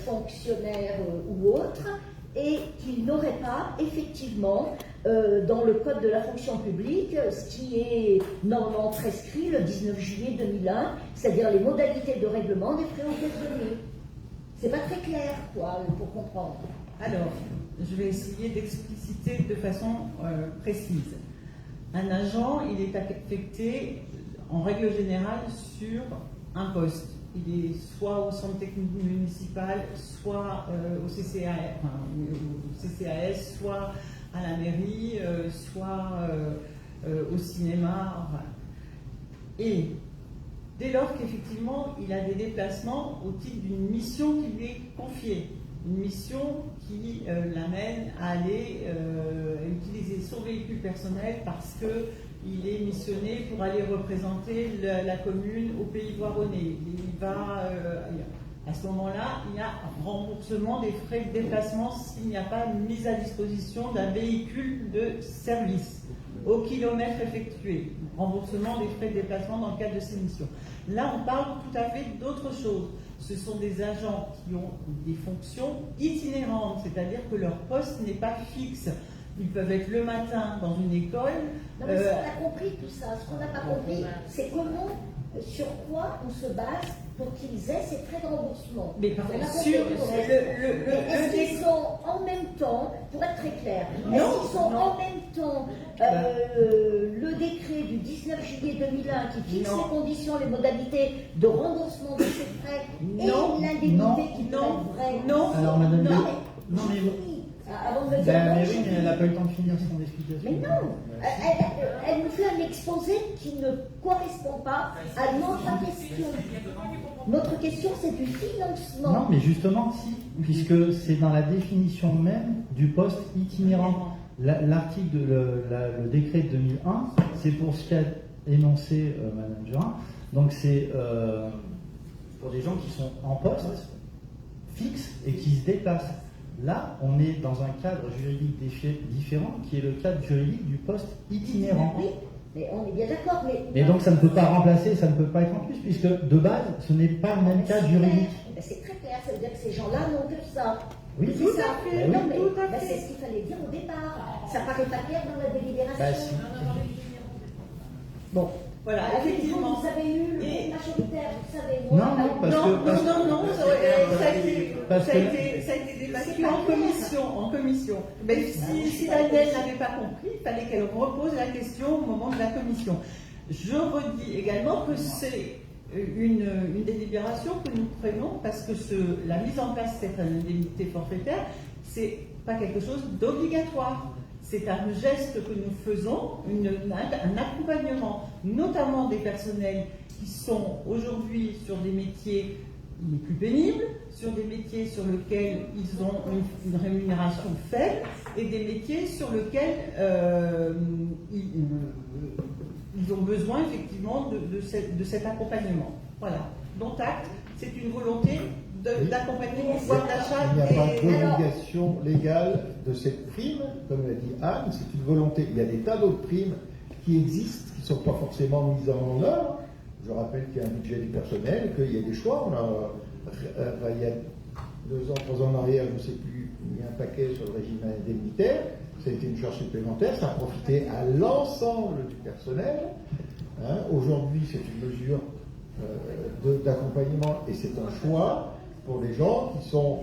fonctionnaires ou autres, et qu'ils n'auraient pas effectivement dans le code de la fonction publique ce qui est normalement prescrit le 19 juillet 2001, c'est-à-dire les modalités de règlement des frais occasionnés. C'est pas très clair, quoi, pour comprendre. Alors, je vais essayer d'expliciter de façon précise. Un agent, il est affecté en règle générale sur un poste. Il est soit au centre technique municipal, soit au CCAS, soit à la mairie, soit au cinéma. Voilà. Et dès lors qu'effectivement il a des déplacements au titre d'une mission qui lui est confiée, une mission qui l'amène à aller utiliser son véhicule personnel parce qu'il est missionné pour aller représenter la commune au Pays Voironnais. Il va à ce moment-là, il y a un remboursement des frais de déplacement s'il n'y a pas une mise à disposition d'un véhicule de service au kilomètre effectué. Remboursement des frais de déplacement dans le cadre de ces missions. Là, on parle tout à fait d'autre chose. Ce sont des agents qui ont des fonctions itinérantes, c'est-à-dire que leur poste n'est pas fixe. Ils peuvent être le matin dans une école. Non, mais on a compris tout ça. Ce qu'on n'a pas compris, c'est comment, sur quoi on se base pour qu'ils aient ces frais de remboursement. Mais par On a sur compris le reste. Est-ce qu'ils sont en même temps, pour être très clair, est-ce qu'ils sont en même temps le décret du 19 juillet 2001 qui fixe les conditions, les modalités de remboursement de ces frais et l'indemnité qui peut être vraie? Non. Alors, madame, non, mais avant de me dire mais oui, mais elle n'a pas eu le temps de finir son explication. Mais non, elle nous fait un exposé qui ne correspond pas à notre question. Notre question, c'est du financement. Non, mais justement, si, puisque c'est dans la définition même du poste itinérant. L'article, le décret de 2001, c'est pour ce qu'a énoncé Madame Durin. Donc c'est pour des gens qui sont en poste fixe et qui se déplacent. Là, on est dans un cadre juridique différent, qui est le cadre juridique du poste itinérant. Oui, mais on est bien d'accord. Mais donc ça ne peut pas remplacer, ça ne peut pas être en plus, puisque de base, ce n'est pas le même cadre juridique. C'est très clair, ça veut dire que ces gens-là n'ont que ça. Oui, c'est tout ça. à fait. Non, Oui, mais tout à fait. c'est ce qu'il fallait dire au départ. Ça paraît pas clair dans la délibération. Bah, si. Bon. Voilà, Effectivement, vous avez eu le vote majoritaire, vous savez, moi. Non, parce que... Non, ça a été débattu en commission. Mais si Daniel n'avait pas compris, il fallait qu'elle repose la question au moment de la commission. Je redis également que c'est une délibération que nous prenons parce que la mise en place de cette indemnité forfaitaire, c'est pas quelque chose d'obligatoire. C'est un geste que nous faisons, un accompagnement, notamment des personnels qui sont aujourd'hui sur des métiers les plus pénibles, sur des métiers sur lesquels ils ont une rémunération faible et des métiers sur lesquels ils ont besoin effectivement de cet accompagnement. Voilà. Donc acte, c'est une volonté d'accompagner le pouvoir d'achat. Il n'y a pas d'obligation légale de cette prime, comme l'a dit Anne, c'est une volonté. Il y a des tas d'autres primes qui existent, qui ne sont pas forcément mises en œuvre. Je rappelle qu'il y a un budget du personnel, qu'il y a des choix. Il y a 2 ans, 3 ans en arrière, je ne sais plus, il y a un paquet sur le régime indemnitaire. Ça a été une charge supplémentaire, ça a profité à l'ensemble du personnel. Aujourd'hui, c'est une mesure d'accompagnement et c'est un choix pour les gens qui ne sont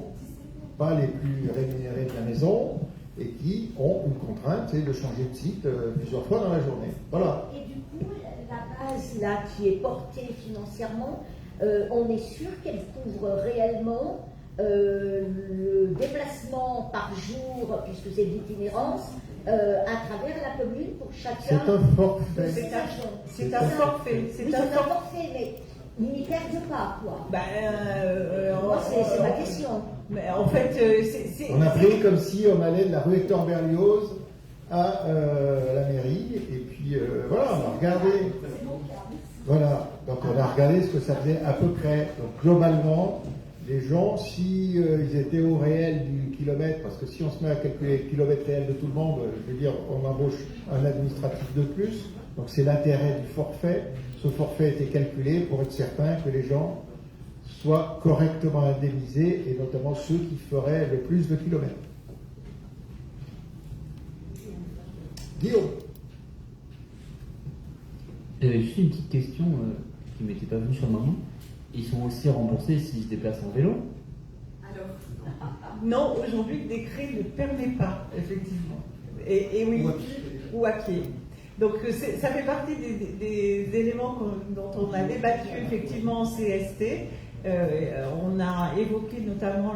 pas les plus rémunérés de la maison et qui ont une contrainte, c'est de changer de site plusieurs fois dans la journée. Voilà. Et du coup, la base là qui est portée financièrement, on est sûr qu'elle couvre réellement le déplacement par jour, puisque c'est d'itinérance, à travers la commune pour chacun. C'est un forfait. C'est un forfait. C'est un forfait, mais ils n'y perdent pas, quoi. Moi, c'est ma question. Mais en fait, on a pris comme si on allait de la rue Hector Berlioz à la mairie, et puis voilà, on a regardé. Voilà, donc on a regardé ce que ça faisait à peu près. Donc globalement, les gens, si ils étaient au réel du kilomètre, parce que si on se met à calculer le kilomètre réel de tout le monde, je veux dire, on embauche un administratif de plus, donc c'est l'intérêt du forfait. Ce forfait était calculé pour être certain que les gens soient correctement indemnisés, et notamment ceux qui feraient le plus de kilomètres. Guillaume. Juste une petite question qui m'était pas venue sur le moment. Ils sont aussi remboursés s'ils se déplacent en vélo? Non, aujourd'hui, le décret ne permet pas, effectivement. Et oui, ou à pied. Donc, ça fait partie des éléments dont on a débattu, effectivement, en CST. On a évoqué notamment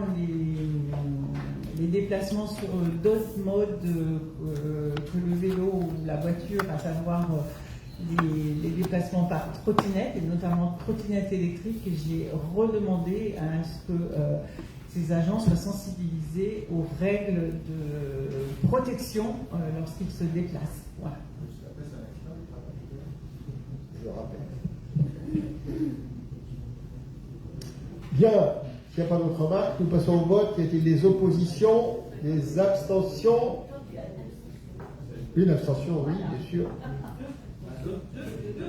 les déplacements sur d'autres modes que le vélo ou la voiture, à savoir les déplacements par trottinette, et notamment trottinette électrique. Et j'ai redemandé à ce que ces agents soient sensibilisés aux règles de protection lorsqu'ils se déplacent. Voilà. Je le rappelle. Bien, s'il n'y a pas d'autres remarques, nous passons au vote. Quelles étaient les oppositions, les abstentions? Une abstention, oui, bien sûr.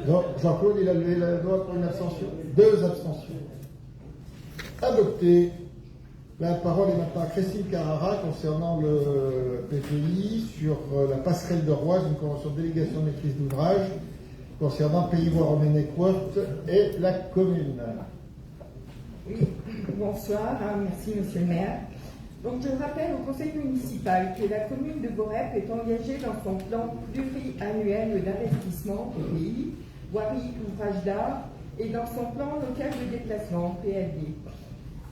Non, Jean-Claude, il a levé la main pour une abstention. 2 abstentions. Adopté. La parole est maintenant à Christine Carrara concernant le PPI sur la passerelle de Roise, une convention de délégation de maîtrise d'ouvrage concernant Pays Voiron Network et la commune. Oui, bonsoir, merci Monsieur le maire. Donc je rappelle au conseil municipal que la commune de Borep est engagée dans son plan pluriannuel d'investissement PPI, voirie, ouvrage d'art, et dans son plan local de déplacement PLD.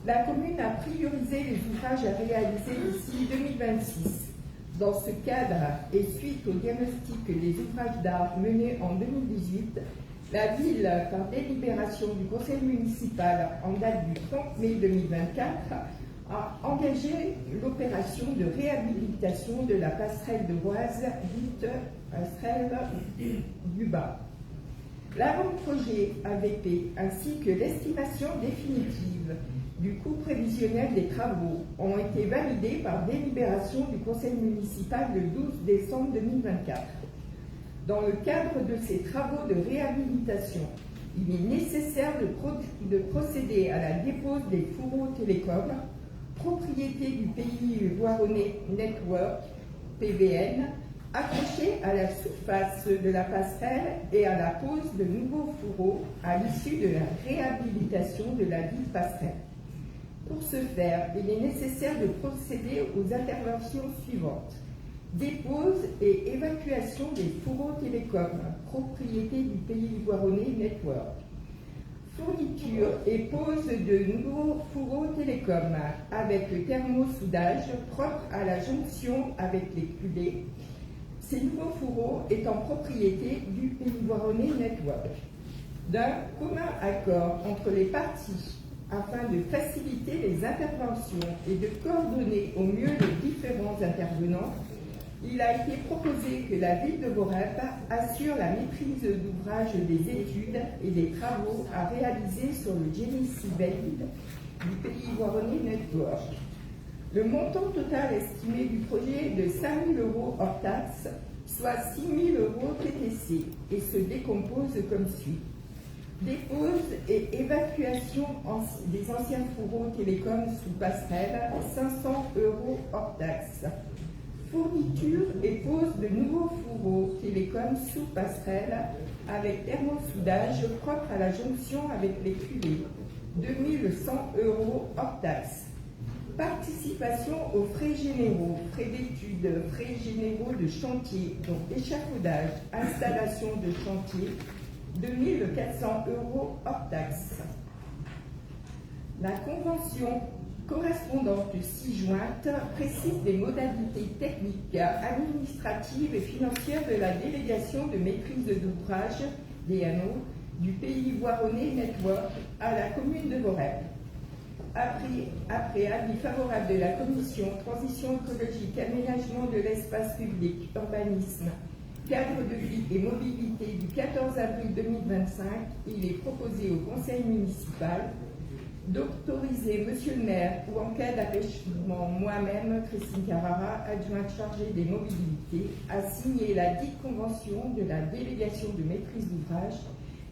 La commune a priorisé les ouvrages à réaliser d'ici 2026. Dans ce cadre, et suite au diagnostic des ouvrages d'art menés en 2018, la ville, par délibération du conseil municipal en date du 30 mai 2024, a engagé l'opération de réhabilitation de la passerelle de Roise, dite passerelle du Bas. L'avant-projet AVP ainsi que l'estimation définitive du coût prévisionnel des travaux ont été validés par délibération du conseil municipal le 12 décembre 2024. Dans le cadre de ces travaux de réhabilitation, il est nécessaire de procéder à la dépose des fourreaux télécoms, propriété du Pays Voironnais Network, PVN, accrochés à la surface de la passerelle et à la pose de nouveaux fourreaux à l'issue de la réhabilitation de la dite passerelle. Pour ce faire, il est nécessaire de procéder aux interventions suivantes. Dépose et évacuation des fourreaux télécoms, propriété du Pays Voironnais Network. Fourniture et pose de nouveaux fourreaux télécoms avec le thermosoudage propre à la jonction avec les culées. Ces nouveaux fourreaux étant propriété du Pays Voironnais Network. D'un commun accord entre les parties afin de faciliter les interventions et de coordonner au mieux les différents intervenants, il a été proposé que la ville de Borep assure la maîtrise d'ouvrage des études et des travaux à réaliser sur le génie civil du Pays Voironnais Network. Le montant total estimé du projet est de 5 000 € hors taxe, soit 6 000 € TTC, et se décompose comme suit. Dépose et évacuation des anciens fourreaux télécoms sous passerelle, 500 € hors taxe. Fourniture et pose de nouveaux fourreaux télécoms sous passerelle avec thermosoudage propre à la jonction avec les culées, 2100 € hors taxe. Participation aux frais généraux, frais d'études, frais généraux de chantier, donc échafaudage, installation de chantier, 2400 € hors taxe. La convention correspondante ci-jointe précise des modalités techniques, administratives et financières de la délégation de maîtrise d'ouvrage DNO du Pays Voironnais Network à la commune de Borep. Après avis favorable de la commission Transition écologique, aménagement de l'espace public, urbanisme, cadre de vie et mobilité du 14 avril 2025, il est proposé au conseil municipal d'autoriser Monsieur le maire ou en cas d'empêchement moi-même, Christine Carrara, adjointe chargée des mobilités, à signer la dite convention de la délégation de maîtrise d'ouvrage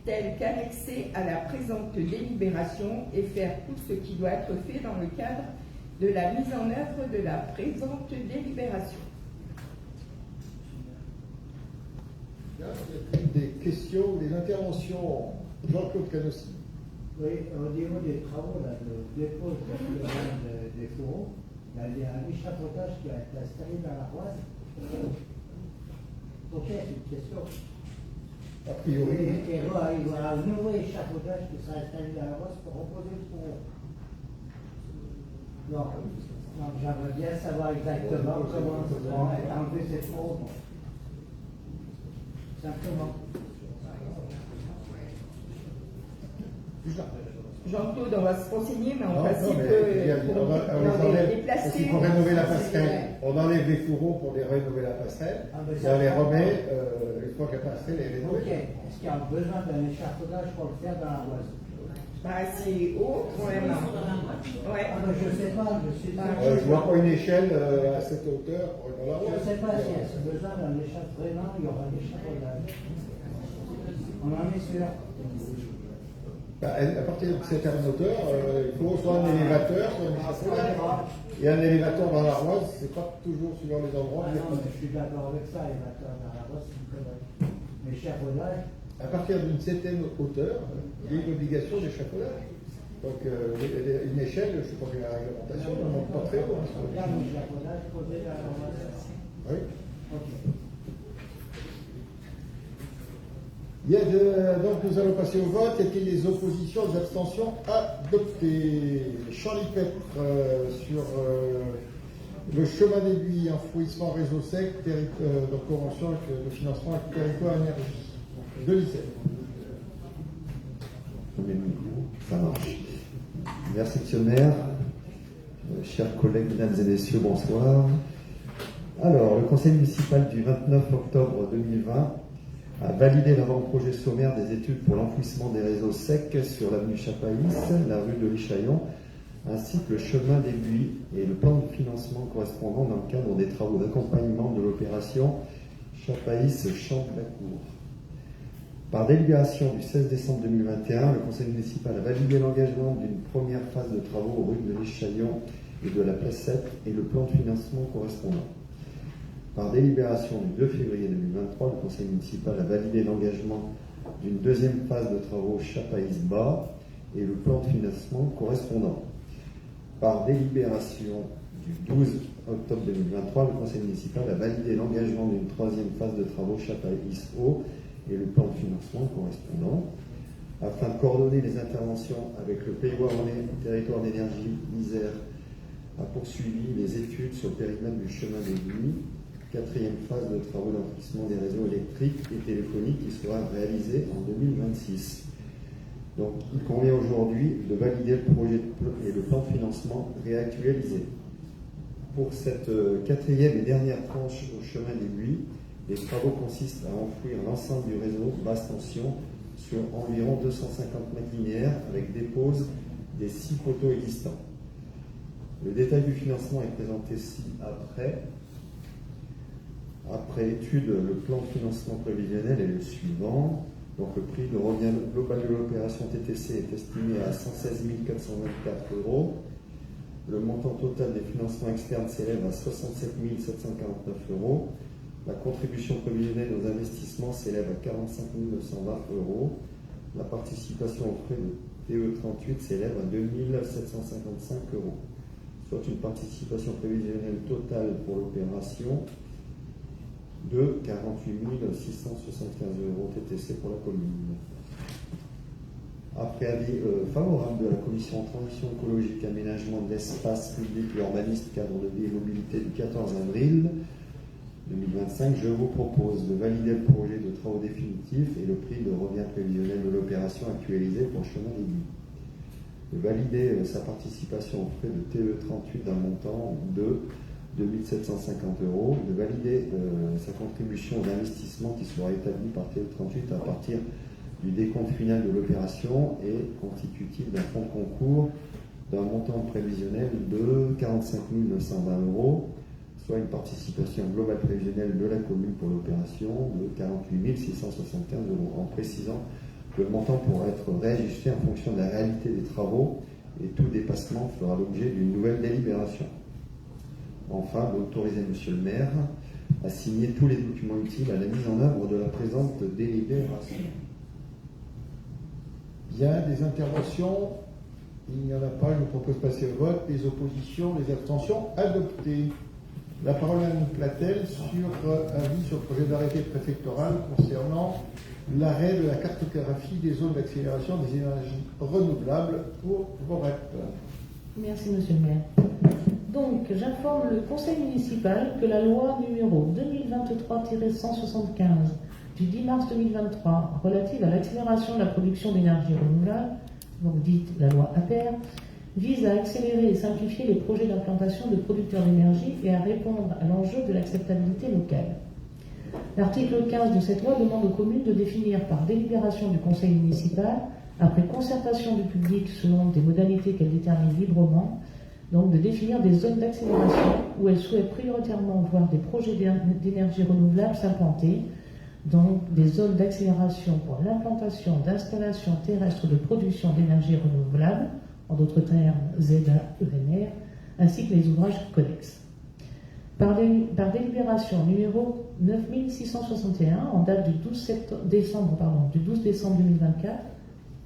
telle qu'annexée à la présente délibération et faire tout ce qui doit être fait dans le cadre de la mise en œuvre de la présente délibération. Des questions, des interventions? Jean-Claude Canossi. Oui, au niveau des travaux là, de dépose des fourreaux, il y a un échafaudage qui a été installé dans la Roise. Ok, c'est une question. A priori. Et il y aura un nouveau échafaudage qui sera installé dans la Roise pour reposer le fourreau. Non, j'aimerais bien savoir exactement comment vont être enlevés ces fourreaux. Simplement. Jean-Claude, on va se renseigner, mais en Non, principe, on les enlève. Parce qu'il faut rénover la passerelle. Ouais. On enlève les fourreaux pour les rénover la passerelle. Ah, ben, Et ça, on les ça, remet une fois que la passerelle est Ok. rénovée. Est-ce qu'il y a besoin d'un échafaudage pour le faire dans la voie? Bah, c'est haut, quand même. Ouais. Ah, ben, je ne sais pas, Je vois pas une échelle à cette hauteur pour être dans la Je voie. ne sais pas si elle a besoin d'un échafaudage. Vraiment, il y aura un échafaudage. On en est sûr. À partir de cette hauteur, il faut soit un élévateur, soit un échafaudage. Et un élévateur dans l'armoise, c'est pas toujours suivant les endroits. Ah non, mais je suis d'accord avec ça, élévateur dans la voie, c'est une connerie. Mais échafaudage, À partir d'une certaine hauteur, il y a une obligation d'échafaudage. Donc une échelle, je ne sais pas quelle est la réglementation, on ne monte pas très haut. regarde l'échafaudage posé dans la voie. Oui. Ok. Donc nous allons passer au vote. Y a-t-il des oppositions, des abstentions adoptées? Charlie Petre sur le chemin d'aiguille, enfouissement réseau sec, donc convention avec le financement avec Territoire Énergie. De lycée. Ça marche. Merci, monsieur le maire. Chers collègues, mesdames et messieurs, bonsoir. Alors, le conseil municipal du 29 octobre 2020 a validé l'avant-projet sommaire des études pour l'enfouissement des réseaux secs sur l'avenue Chapaïs, la rue de l'Échaillon, ainsi que le chemin des Buis et le plan de financement correspondant dans le cadre des travaux d'accompagnement de l'opération Chapaïs-Champ de la Cour. Par délibération du 16 décembre 2021, le conseil municipal a validé l'engagement d'une première phase de travaux rue de l'Échaillon et de la Placette et le plan de financement correspondant. Par délibération du 2 février 2023, le conseil municipal a validé l'engagement d'une deuxième phase de travaux Chapaïs-Bas et le plan de financement correspondant. Par délibération du 12 octobre 2023, le conseil municipal a validé l'engagement d'une troisième phase de travaux Chapaïs-Haut et le plan de financement correspondant. Afin de coordonner les interventions avec le Pays Wallonnais, territoire d'énergie, Isère, a poursuivi les études sur le périmètre du chemin des Buis, quatrième phase de travaux d'enfouissement des réseaux électriques et téléphoniques qui sera réalisée en 2026. Donc, il convient aujourd'hui de valider le projet et le plan de financement réactualisé. Pour cette quatrième et dernière tranche au chemin des Buis, les travaux consistent à enfouir l'ensemble du réseau basse tension sur environ 250 mètres linéaires avec dépose des 6 poteaux existants. Le détail du financement est présenté ci-après. Après étude, le plan de financement prévisionnel est le suivant. Donc le prix de revient global de l'opération TTC est estimé à 116 424 €. Le montant total des financements externes s'élève à 67 749 €. La contribution prévisionnelle aux investissements s'élève à 45 920 €. La participation aux frais de TE38 s'élève à 2 755 €, soit une participation prévisionnelle totale pour l'opération de 48 675 € TTC pour la commune. Après avis favorable de la commission transition écologique, aménagement de l'espace public et urbanisme, cadre de vie et mobilité du 14 avril 2025, je vous propose de valider le projet de travaux définitifs et le prix de revient prévisionnel de l'opération actualisé pour le chemin des Buis. De valider sa participation aux frais de TE38 d'un montant de 2 750 €, de valider sa contribution aux investissements qui sera établie par TE38 à partir du décompte final de l'opération et constitutif d'un fonds de concours d'un montant prévisionnel de 45 920 €, soit une participation globale prévisionnelle de la commune pour l'opération de 48 675 €, en précisant que le montant pourra être réajusté en fonction de la réalité des travaux et tout dépassement fera l'objet d'une nouvelle délibération. Enfin, d'autoriser monsieur le maire à signer tous les documents utiles à la mise en œuvre de la présente délibération. Bien, des interventions? Il n'y en a pas, je vous propose de passer au vote. Les oppositions, les abstentions, adoptées. La parole est à Mme Platel sur avis sur le projet d'arrêté préfectoral concernant l'arrêt de la cartographie des zones d'accélération des énergies renouvelables pour VOREP. Merci, monsieur le maire. Donc, j'informe le conseil municipal que la loi numéro 2023-175 du 10 mars 2023 relative à l'accélération de la production d'énergie renouvelable donc dite la loi APER, vise à accélérer et simplifier les projets d'implantation de producteurs d'énergie et à répondre à l'enjeu de l'acceptabilité locale. L'article 15 de cette loi demande aux communes de définir par délibération du conseil municipal, après concertation du public selon des modalités qu'elle détermine librement, donc de définir des zones d'accélération où elle souhaite prioritairement voir des projets d'énergie renouvelable s'implanter, donc des zones d'accélération pour l'implantation d'installations terrestres de production d'énergie renouvelable, en d'autres termes ZAENR, ainsi que les ouvrages connexes. Par délibération numéro 9661, en date du 12 décembre 2024,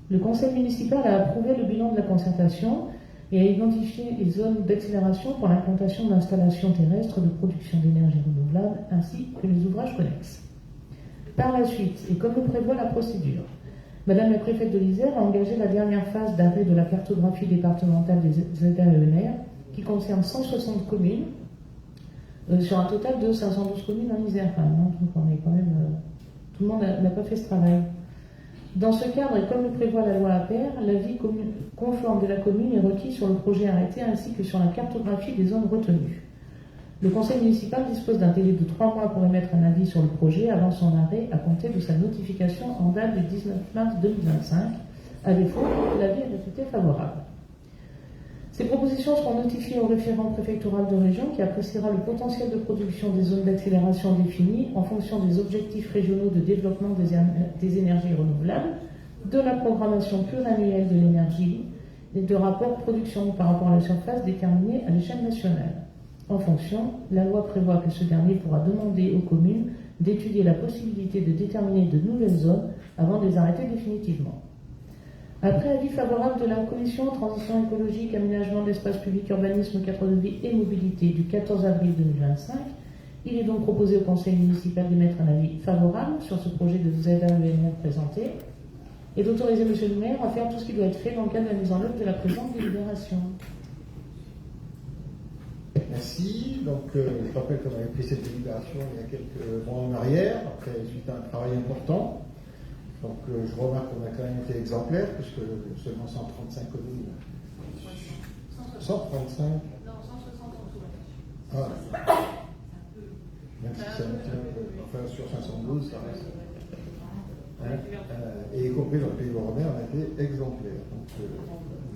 le conseil municipal a approuvé le bilan de la concertation et a identifié les zones d'accélération pour l'implantation d'installations terrestres de production d'énergie renouvelable, ainsi que les ouvrages connexes. Par la suite, et comme le prévoit la procédure, Madame la préfète de l'Isère a engagé la dernière phase d'arrêt de la cartographie départementale des ZAENR, qui concerne 160 communes, sur un total de 512 communes en Isère. Donc on est quand même, tout le monde n'a pas fait ce travail. Dans ce cadre, et comme le prévoit la loi APER, l'avis conforme de la commune est requis sur le projet arrêté ainsi que sur la cartographie des zones retenues. Le conseil municipal dispose d'un délai de 3 mois pour émettre un avis sur le projet avant son arrêt à compter de sa notification en date du 19 mars 2025. À défaut, l'avis est réputé favorable. Ces propositions seront notifiées au référent préfectoral de région qui appréciera le potentiel de production des zones d'accélération définies en fonction des objectifs régionaux de développement des énergies renouvelables, de la programmation pluriannuelle de l'énergie et de rapport production par rapport à la surface déterminée à l'échelle nationale. En fonction, la loi prévoit que ce dernier pourra demander aux communes d'étudier la possibilité de déterminer de nouvelles zones avant de les arrêter définitivement. Après avis favorable de la Commission Transition écologique, aménagement de l'espace public, urbanisme, cadre de vie et mobilité du 14 avril 2025, il est donc proposé au Conseil municipal d'émettre un avis favorable sur ce projet de ZAENR présenté et d'autoriser M. le maire à faire tout ce qui doit être fait dans le cadre de la mise en œuvre de la présente délibération. Merci. Donc, je rappelle qu'on avait pris cette délibération il y a quelques mois en arrière, après suite à un travail important. Donc, je remarque qu'on a quand même été exemplaire, puisque seulement 135 communes. 135 Non, 160 en tout. Ah. Même si ça monte un peu. Enfin, sur 512, ça reste. Et y compris dans le pays bornais, on a été exemplaire. Donc,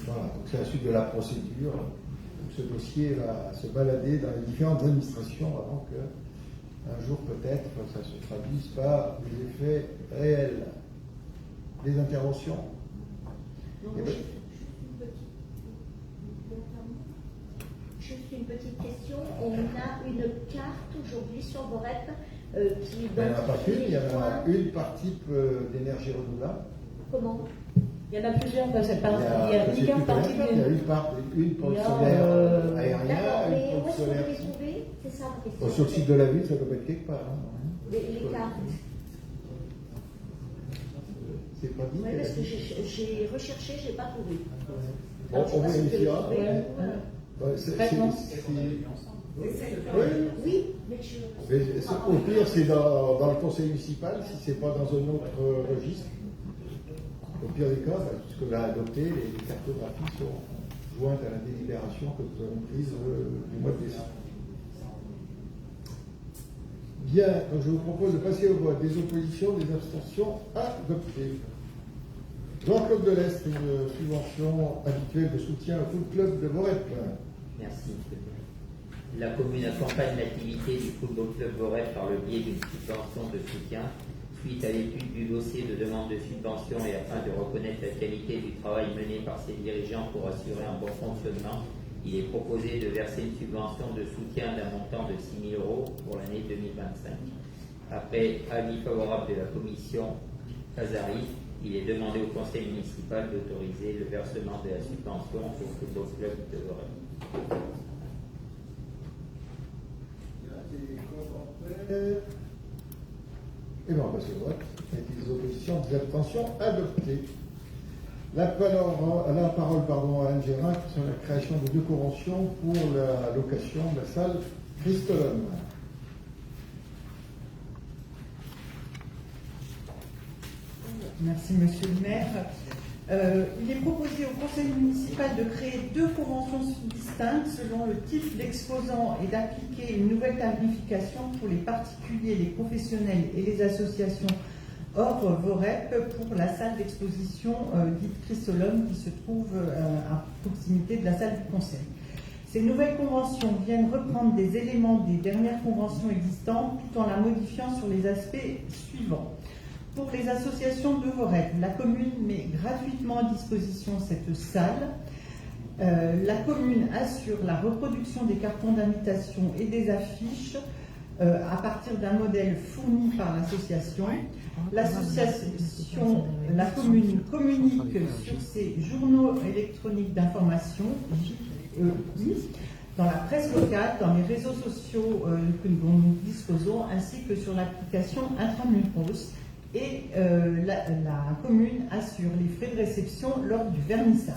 voilà. Donc, c'est la suite de la procédure. Donc, ce dossier va se balader dans les différentes administrations avant que, un jour peut-être, ça se traduise par des effets réels. Des interventions. Juste une petite question. On a une carte aujourd'hui sur Borep qui Il n'y en a pas qu'une, il y en a une par type d'énergie renouvelable. Comment? Il y en a plusieurs, il y a une carte par type. Il y a une pour le solaire aérien, d'accord, mais une où pour est-ce le qu'on solaire. peut les trouver? C'est ça ma question. Sur le site de la ville, ça doit être quelque part. Les cartes. C'est pas dit. Oui, parce que j'ai recherché, je n'ai pas trouvé. Bon, on vérifiera. Oui, mais au pire, c'est dans le conseil municipal, si ce n'est pas dans un autre registre. Au pire des cas, puisque là, adopté, les cartographies sont jointes à la délibération que nous avons prise du mois de décembre. Bien, donc je vous propose de passer au vote. Des oppositions, des abstentions adoptées. Dans le Club de l'Est, une subvention habituelle de soutien au foot club de Borep. Merci. La commune accompagne l'activité du football club Borep par le biais d'une subvention de soutien. Suite à l'étude du dossier de demande de subvention et afin de reconnaître la qualité du travail mené par ses dirigeants pour assurer un bon fonctionnement, il est proposé de verser une subvention de soutien d'un montant de 6 000 € pour l'année 2025. Après avis favorable de la commission Casari, il est demandé au conseil municipal d'autoriser le versement de la subvention au football club de Borep. Et bien on passe au vote. Avec des oppositions, des abstentions adoptées. La parole à Anne Gérin sur la création de 2 conventions pour la location de la salle Christolum. Merci, monsieur le maire. Il est proposé au conseil municipal de créer 2 conventions distinctes selon le type d'exposant et d'appliquer une nouvelle tarification pour les particuliers, les professionnels et les associations hors VOREP pour la salle d'exposition dite Chrysologue qui se trouve à proximité de la salle du conseil. Ces nouvelles conventions viennent reprendre des éléments des dernières conventions existantes tout en la modifiant sur les aspects suivants. Pour les associations de VOREP, la commune met gratuitement à disposition cette salle. La commune assure la reproduction des cartons d'invitation et des affiches à partir d'un modèle fourni par l'association. L'association, la commune communique sur ses journaux électroniques d'information, dans la presse locale, dans les réseaux sociaux dont nous disposons, ainsi que sur l'application Intramuros. Et la commune assure les frais de réception lors du vernissage.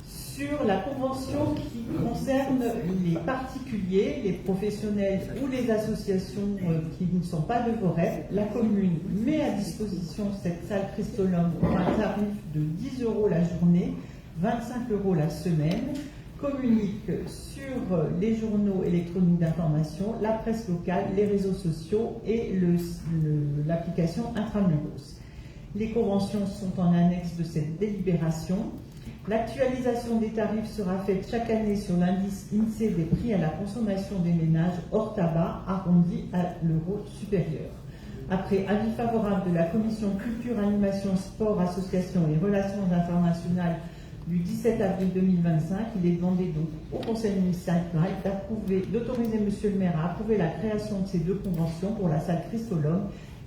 Sur la convention qui concerne les particuliers, les professionnels ou les associations qui ne sont pas de VOREP, la commune met à disposition cette salle Chrysologue pour un tarif de 10 € la journée, 25 € la semaine, communique sur les journaux électroniques d'information, la presse locale, les réseaux sociaux et l'application Intramuros. Les conventions sont en annexe de cette délibération. L'actualisation des tarifs sera faite chaque année sur l'indice INSEE des prix à la consommation des ménages hors tabac arrondi à l'euro supérieur. Après avis favorable de la commission culture, animation, sport, association et relations internationales du 17 avril 2025, il est demandé donc au conseil municipal d'autoriser monsieur le maire à approuver la création de ces 2 conventions pour la salle Chrysologue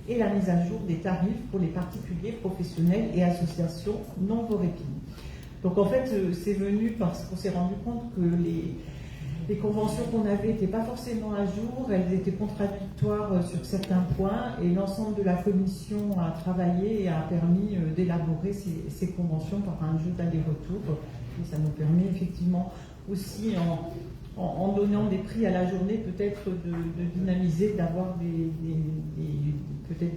et la mise à jour des tarifs pour les particuliers, professionnels et associations non vorépines. Donc en fait, c'est venu parce qu'on s'est rendu compte que les conventions qu'on avait n'étaient pas forcément à jour, elles étaient contradictoires sur certains points, et l'ensemble de la commission a travaillé et a permis d'élaborer ces conventions par un jeu d'aller-retour. Et ça nous permet effectivement aussi, en donnant des prix à la journée, peut-être de dynamiser, d'avoir peut-être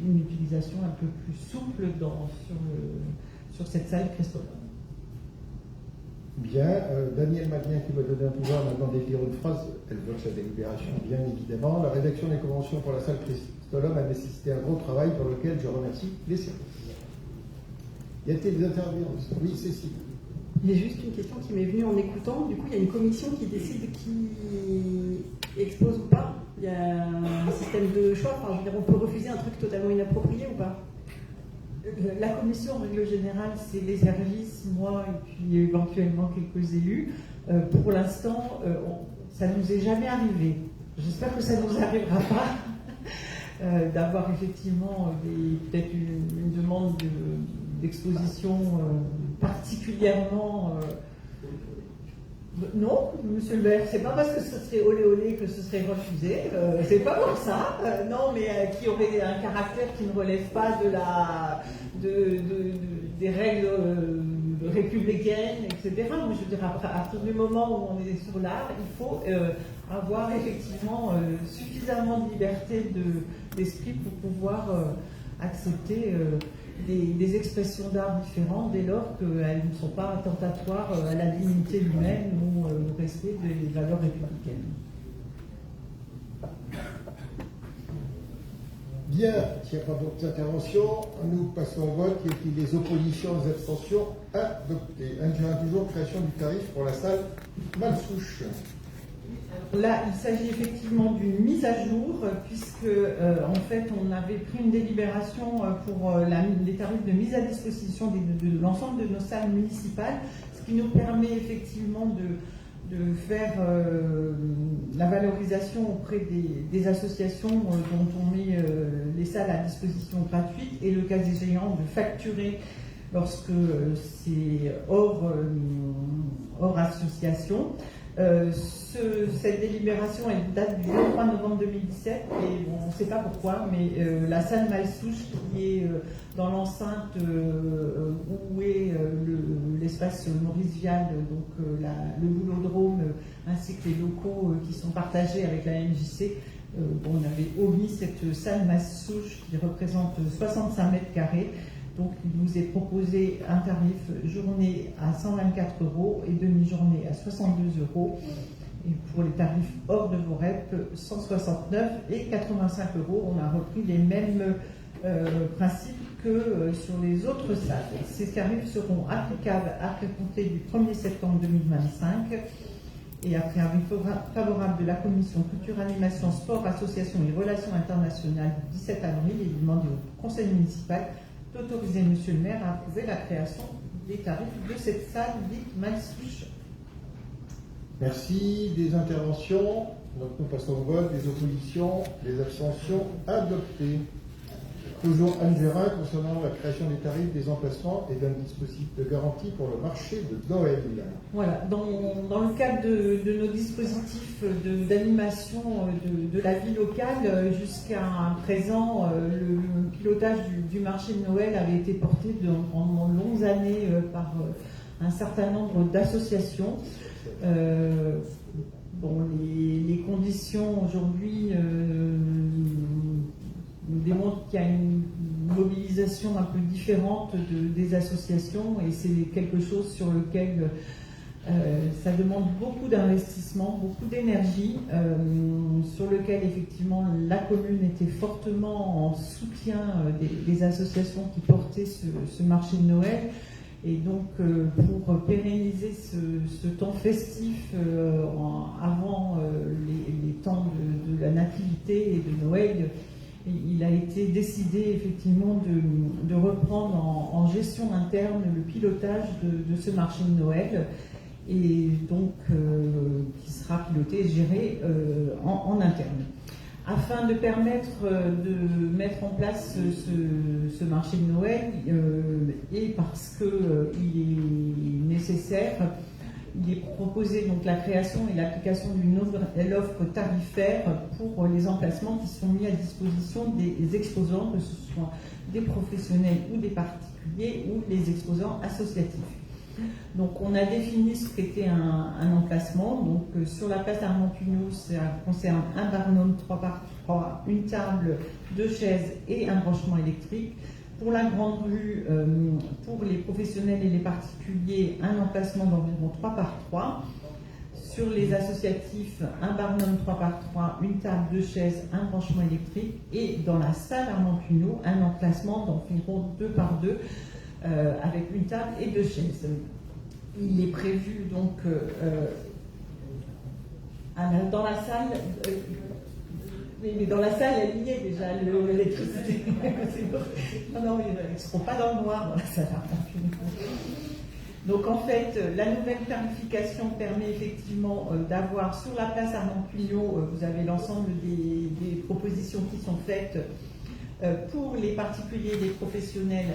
une utilisation un peu plus souple sur cette salle Chrysologue. Bien, Daniel Magnin qui va donner un pouvoir maintenant d'écrire une phrase, elle vote sa délibération bien évidemment. La rédaction des conventions pour la salle Chrysologue a nécessité un gros travail pour lequel je remercie les services. Y a-t-il des intervenants? Oui, Cécile. Il y a juste une question qui m'est venue en écoutant. Du coup, il y a une commission qui décide qui expose ou pas. Il y a un système de choix. Enfin, je veux dire, on peut refuser un truc totalement inapproprié ou pas? La commission, en règle générale, c'est les services, moi et puis éventuellement quelques élus. Pour l'instant, ça ne nous est jamais arrivé. J'espère que ça ne nous arrivera pas d'avoir effectivement peut-être une demande d'exposition particulièrement... Non, monsieur le maire, c'est pas parce que ce serait olé olé que ce serait refusé, c'est pas comme ça, non, mais qui aurait un caractère qui ne relève pas des règles républicaines, etc. Mais je veux dire, à partir du moment où on est sur l'art, il faut avoir effectivement suffisamment de liberté d'esprit pour pouvoir accepter des expressions d'art différentes dès lors qu'elles ne sont pas attentatoires à la dignité humaine ou au respect des valeurs républicaines. Bien, s'il n'y a pas d'autres interventions, nous passons au vote. Y a-t-il des oppositions, des abstentions? Adopté. Toujours création du tarif pour la salle Malsouche. Là, il s'agit effectivement d'une mise à jour, puisque en fait, on avait pris une délibération pour les tarifs de mise à disposition de l'ensemble de nos salles municipales, ce qui nous permet effectivement de faire la valorisation auprès des associations dont on met les salles à disposition gratuite, et le cas échéant de facturer lorsque c'est hors association. Cette délibération, elle date du 23 novembre 2017 et on ne sait pas pourquoi, mais la salle Malsouche qui est dans l'enceinte où est l'espace Maurice Vial, donc le boulodrome ainsi que les locaux qui sont partagés avec la MJC, on avait omis cette salle Malsouche qui représente 65 mètres carrés. Donc il vous est proposé un tarif journée à 124 € et demi-journée à 62 €. Et pour les tarifs hors de VOREP, 169 et 85 €. On a repris les mêmes principes que sur les autres salles. Ces tarifs seront applicables à compter du 1er septembre 2025. Et après avis favorable de la Commission Culture, Animation, Sport, Association et Relations Internationales du 17 avril, il est demandé au Conseil municipal d'autoriser Monsieur le maire à approuver la création des tarifs de cette salle dite Malsouche. Merci. Des interventions. Donc nous passons au vote. Des oppositions, des abstentions adoptées. Toujours Anne Gérin concernant la création des tarifs des emplacements et d'un dispositif de garantie pour le marché de Noël. Voilà, dans le cadre de nos dispositifs d'animation de la vie locale, jusqu'à présent, le pilotage du marché de Noël avait été porté pendant de longues années par un certain nombre d'associations. Les conditions aujourd'hui nous démontrent qu'il y a une mobilisation un peu différente des associations et c'est quelque chose sur lequel ça demande beaucoup d'investissement, beaucoup d'énergie, sur lequel effectivement la commune était fortement en soutien des associations qui portaient ce marché de Noël. Et donc, pour pérenniser ce temps festif avant les temps de la nativité et de Noël, il a été décidé effectivement de reprendre en gestion interne le pilotage de ce marché de Noël, et donc qui sera piloté et géré en interne. Afin de permettre de mettre en place ce marché de Noël, et parce qu'il est nécessaire, il est proposé donc la création et l'application d'une offre tarifaire pour les emplacements qui sont mis à disposition des exposants, que ce soit des professionnels ou des particuliers ou les exposants associatifs. Donc on a défini ce qu'était un emplacement. Donc sur la place Armand-Pugnot, ça concerne un barnum 3x3, une table, 2 chaises et un branchement électrique. Pour la grande rue, pour les professionnels et les particuliers, un emplacement d'environ 3x3. Sur les associatifs, un barnum 3x3, une table, 2 chaises, un branchement électrique. Et dans la salle Armand-Pugnot, un emplacement d'environ 2x2 avec une table et 2 chaises. Il est prévu donc dans la salle. Mais dans la salle, elle y est déjà, l'électricité. Non, ils ne seront pas dans le noir dans la salle. Donc en fait, la nouvelle tarification permet effectivement d'avoir sur la place Armand-Pugnot, vous avez l'ensemble des propositions qui sont faites. Pour les particuliers et les professionnels,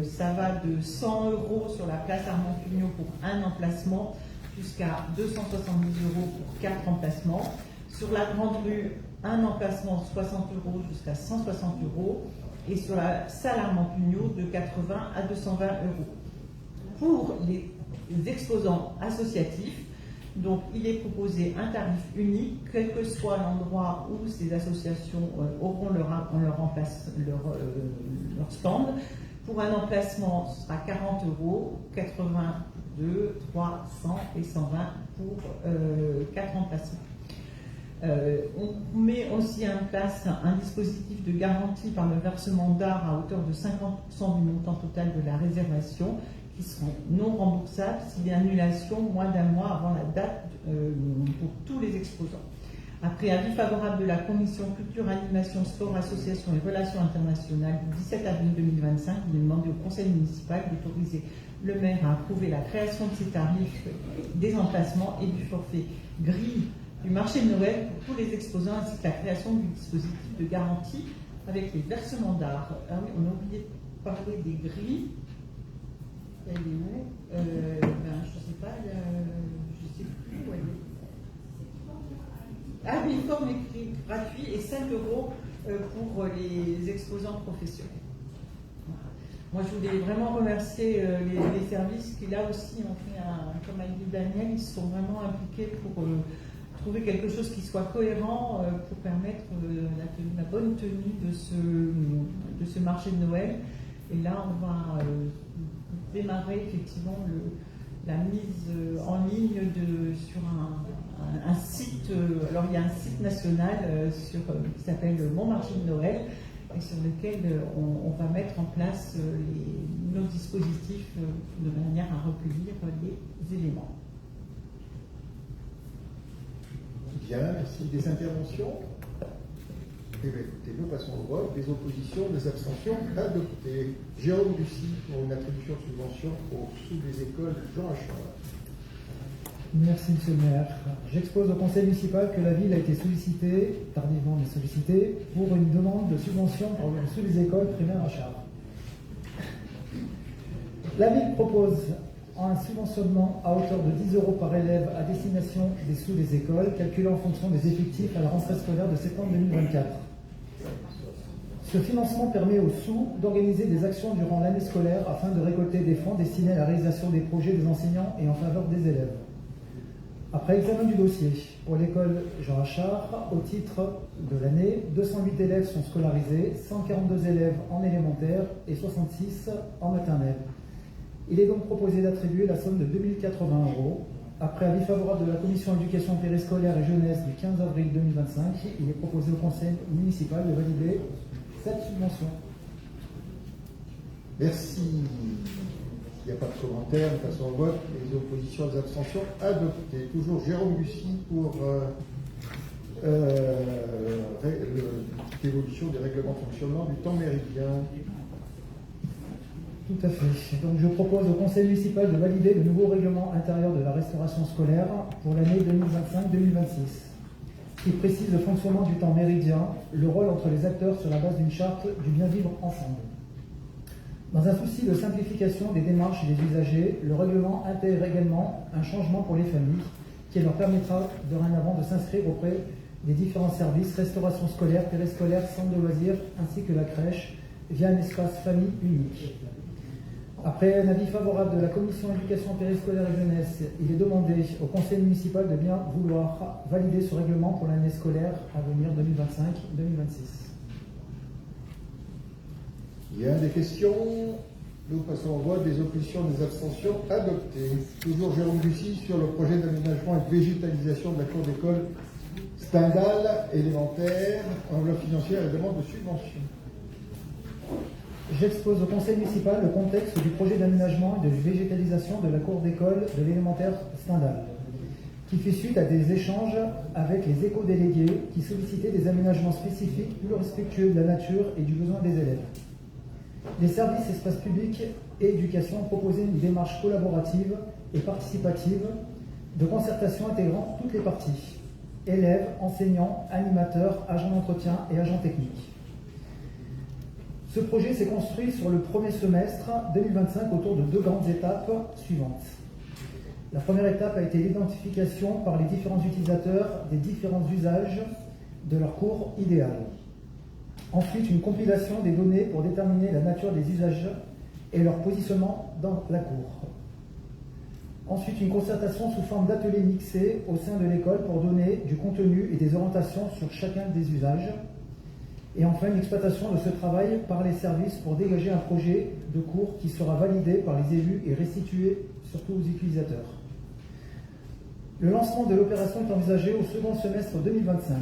ça va de 100 € sur la place Armand-Pugnot pour un emplacement jusqu'à 270 € pour 4 emplacements. Sur la grande rue, un emplacement 60 € jusqu'à 160 €. Et sur la salle Armand-Pugnot, de 80 à 220 €. Pour les exposants associatifs, donc il est proposé un tarif unique, quel que soit l'endroit où ces associations auront leur stand. Pour un emplacement, ce sera 40 €, 82, 300 et 120 pour 4 emplacements. On met aussi en place un dispositif de garantie par le versement d'art à hauteur de 50% du montant total de la réservation, qui seront non remboursables s'il y a annulation moins d'un mois avant la date pour tous les exposants. Après avis favorable de la Commission Culture, Animation, Sport, Association et Relations Internationales du 17 avril 2025, il est demandé au Conseil municipal d'autoriser le maire à approuver la création de ces tarifs des emplacements et du forfait grille du marché de Noël pour tous les exposants, ainsi que la création du dispositif de garantie avec les versements d'art. Ah oui, on a oublié de parler des grilles. Elle est où je ne sais pas, je ne sais plus où elle est. Ah, uniforme écrit gratuit et 5 € pour les exposants professionnels. Moi, je voulais vraiment remercier les services qui, là aussi, ont fait, comme a dit Daniel, ils se sont vraiment impliqués pour trouver quelque chose qui soit cohérent pour permettre la bonne tenue de ce marché de Noël. Et là, on va démarrer effectivement la mise en ligne sur un site. Alors, il y a un site national qui s'appelle Montmartre de Noël, et sur lequel on va mettre en place nos dispositifs de manière à recueillir les éléments. Bien, merci. Des interventions? Eh bien, écoutez, nous passons au vote. Des oppositions, des abstentions, adoptées. Jérôme Lucie pour une attribution de subvention au-dessous des écoles Jean Hachard. Merci, monsieur le maire. J'expose au conseil municipal que la ville a été sollicitée, tardivement mais sollicitée, pour une demande de subvention au-dessous des écoles primaires Hachard. La ville propose un subventionnement à hauteur de 10 € par élève à destination des sous des écoles, calculé en fonction des effectifs à la rentrée scolaire de septembre 2024. Ce financement permet aux sous d'organiser des actions durant l'année scolaire afin de récolter des fonds destinés à la réalisation des projets des enseignants et en faveur des élèves. Après examen du dossier, pour l'école Jean Hachard, au titre de l'année, 208 élèves sont scolarisés, 142 élèves en élémentaire et 66 en maternelle. Il est donc proposé d'attribuer la somme de 2080 €. Après avis favorable de la commission éducation périscolaire et jeunesse du 15 avril 2025, il est proposé au conseil municipal de valider cette subvention. Merci. Il n'y a pas de commentaires, nous passons au vote. Les oppositions, les abstentions, adoptées. Toujours Jérôme Lucie pour l'évolution des règlements de fonctionnement du temps méridien. Tout à fait. Donc je propose au conseil municipal de valider le nouveau règlement intérieur de la restauration scolaire pour l'année 2025-2026, qui précise le fonctionnement du temps méridien, le rôle entre les acteurs sur la base d'une charte du bien vivre ensemble. Dans un souci de simplification des démarches et des usagers, le règlement intègre également un changement pour les familles qui leur permettra dorénavant de s'inscrire auprès des différents services, restauration scolaire, périscolaire, centre de loisirs, ainsi que la crèche, via un espace famille unique. Après un avis favorable de la commission éducation périscolaire et jeunesse, il est demandé au conseil municipal de bien vouloir valider ce règlement pour l'année scolaire à venir 2025-2026. Il y a des questions? Nous passons au vote. Des oppositions, des abstentions, adoptées. Toujours Jérôme Lucie sur le projet d'aménagement et de végétalisation de la cour d'école Stendhal élémentaire, enveloppe financière et demande de subvention. J'expose au conseil municipal le contexte du projet d'aménagement et de végétalisation de la cour d'école de l'élémentaire Stendhal, qui fait suite à des échanges avec les éco-délégués qui sollicitaient des aménagements spécifiques plus respectueux de la nature et du besoin des élèves. Les services espaces publics et éducation ont proposé une démarche collaborative et participative de concertation intégrant toutes les parties, élèves, enseignants, animateurs, agents d'entretien et agents techniques. Ce projet s'est construit sur le premier semestre 2025 autour de deux grandes étapes suivantes. La première étape a été l'identification par les différents utilisateurs des différents usages de leur cours idéal. Ensuite, une compilation des données pour déterminer la nature des usages et leur positionnement dans la cour. Ensuite, une concertation sous forme d'ateliers mixés au sein de l'école pour donner du contenu et des orientations sur chacun des usages. Et enfin, une exploitation de ce travail par les services pour dégager un projet de cours qui sera validé par les élus et restitué surtout aux utilisateurs. Le lancement de l'opération est envisagé au second semestre 2025.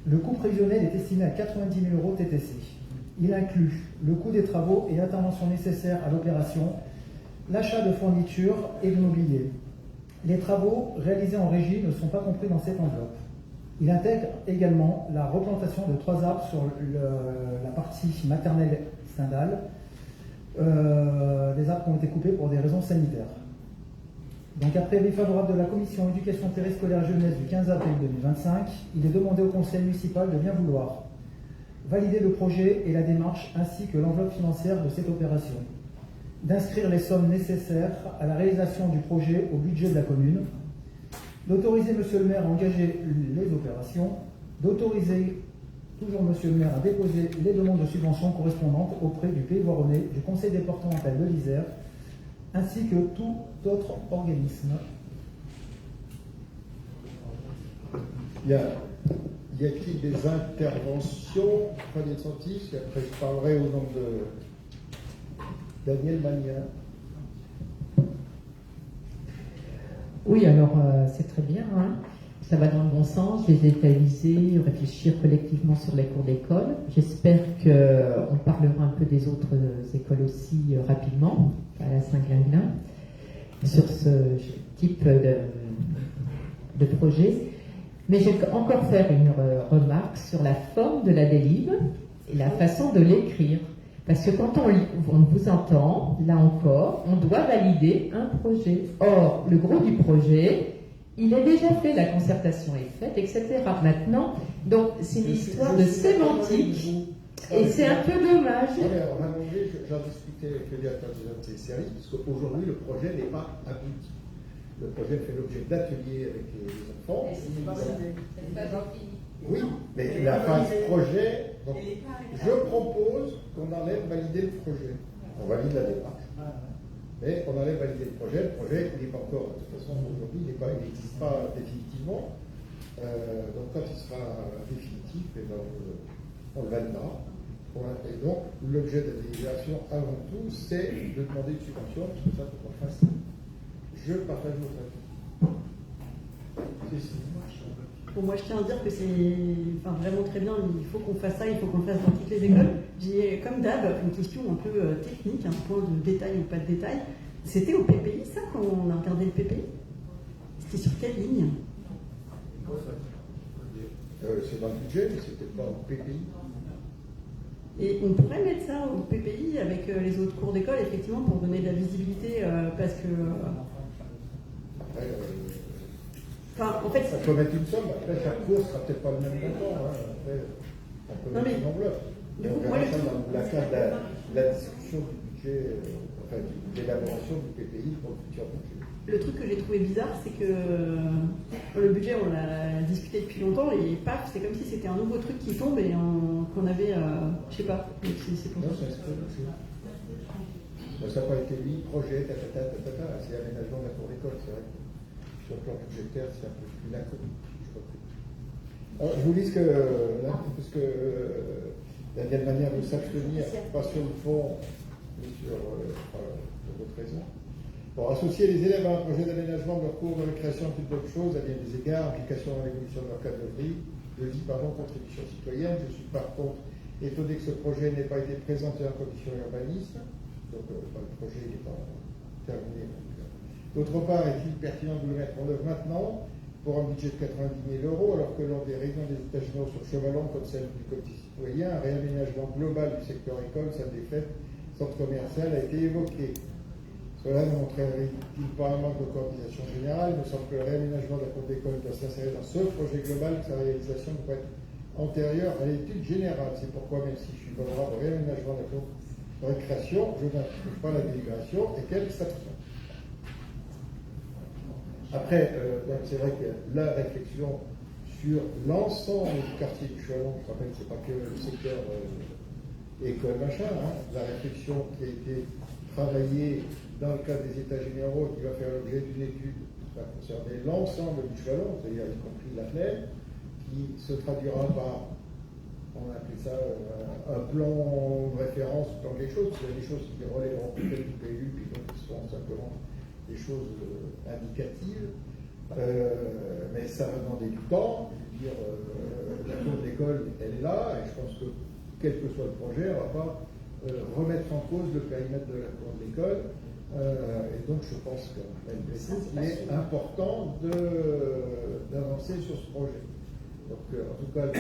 Le coût prévisionnel est estimé à 90 000 € TTC. Il inclut le coût des travaux et interventions nécessaires à l'opération, l'achat de fournitures et de mobilier. Les travaux réalisés en régie ne sont pas compris dans cette enveloppe. Il intègre également la replantation de 3 arbres sur la partie maternelle Stendhal, des arbres qui ont été coupés pour des raisons sanitaires. Donc après avis favorable de la commission éducation périscolaire jeunesse du 15 avril 2025, il est demandé au conseil municipal de bien vouloir valider le projet et la démarche ainsi que l'enveloppe financière de cette opération, d'inscrire les sommes nécessaires à la réalisation du projet au budget de la commune, d'autoriser monsieur le maire à engager les opérations, d'autoriser toujours monsieur le maire à déposer les demandes de subvention correspondantes auprès du Pays Voironnais, du conseil départemental de l'Isère, ainsi que tout autre organisme. Y a-t-il des interventions? Pas des sentis, et après je parlerai au nom de Daniel Magnin. Oui, alors c'est très bien, hein. Ça va dans le bon sens, végétaliser, réfléchir collectivement sur les cours d'école. J'espère qu'on parlera un peu des autres écoles aussi rapidement, à la Saint-Glinglin, sur ce type de projet. Mais je vais encore faire une remarque sur la forme de la délib et la façon de l'écrire. Parce que quand on vous entend, là encore, on doit valider un projet. Or, le gros du projet, il est déjà fait, la concertation est faite, etc. Maintenant, donc c'est une histoire de sémantique, et c'est un peu dommage. À un moment donné, j'en discutais avec le directeur des services, parce qu'aujourd'hui, le projet n'est pas abouti. Le projet fait l'objet d'ateliers avec les enfants. Oui, mais la phase projet, donc, je propose qu'on enlève valider le projet. On valide la démarche. Mais on allait valider le projet. Le projet, il n'est pas encore, de toute façon, aujourd'hui, il n'existe pas définitivement. Donc, quand il sera définitif, eh ben, on le validera. Et donc, l'objet de la délibération, avant tout, c'est de demander une subvention, parce que ça, il faut qu'on le fasse. Je partage votre avis. Bon, moi, je tiens à dire que c'est vraiment très bien. Il faut qu'on fasse ça, il faut qu'on le fasse dans toutes les écoles. J'ai, comme d'hab, une question un peu technique, un point de détail ou pas de détail. C'était au PPI, ça, quand on a regardé le PPI? C'était sur quelle ligne? C'est dans le budget, mais c'était pas au PPI. Et on pourrait mettre ça au PPI avec les autres cours d'école, effectivement, pour donner de la visibilité, parce que... en fait, on peut mettre une somme, après chaque cours sera peut-être pas le même montant. Hein. Après, on peut mettre une enveloppe. On verra ça dans la cadre de la discussion du budget, de l'élaboration du PPI pour le futur budget. Le truc que j'ai trouvé bizarre, c'est que le budget, on l'a discuté depuis longtemps, et paf, c'est comme si c'était un nouveau truc qui tombe et qu'on avait, je sais pas. C'est pour ça. Ça n'a pas été mis, projet, c'est aménagement de la cour d'école, c'est vrai. Sur le plan budgétaire, c'est un peu plus laconique. Alors, je vous lis parce que Daniel Magnin veut s'abstenir, pas sur le fond, mais sur d'autres raisons. Pour associer les élèves à un projet d'aménagement de leur cours de récréation, toute d'autres choses, à bien des égards, implication dans l'évolution de leur cadre de vie, contribution citoyenne. Je suis par contre étonné que ce projet n'ait pas été présenté en commission urbaniste. Donc, le projet n'est pas terminé. D'autre part, est-il pertinent de le mettre en œuvre maintenant pour un budget de 90 000 €, alors que lors des réunions des états généraux sur Chevalon, comme celle du comité citoyen, un réaménagement global du secteur école, salle des fêtes, centre commercial a été évoqué. Cela ne montrerait-il pas un manque de coordination générale? Il me semble que le réaménagement de la cour d'école doit s'insérer dans ce projet global, que sa réalisation doit être antérieure à l'étude générale. C'est pourquoi, même si je suis favorable au réaménagement de la cour de récréation, je n'approuve pas la délibération et qu'elle s'abstient. Après, c'est vrai que la réflexion sur l'ensemble du quartier du Chevalon, je rappelle que ce n'est pas que le secteur école machin, hein, la réflexion qui a été travaillée dans le cadre des états généraux, qui va faire l'objet d'une étude qui va concerner l'ensemble du Chevalon, c'est-à-dire y compris la plaine, qui se traduira par, on a appelé ça un plan de référence, plan quelque chose, il y a des choses qui relèveront peut-être du PLU, puis d'autres qui sont simplement des choses indicatives, mais ça va demander du temps. Dire, la cour d'école, elle est là, et je pense que quel que soit le projet, on ne va pas remettre en cause le périmètre de la cour de l'école. Et donc je pense qu'il est important d'avancer sur ce projet. Donc en tout cas,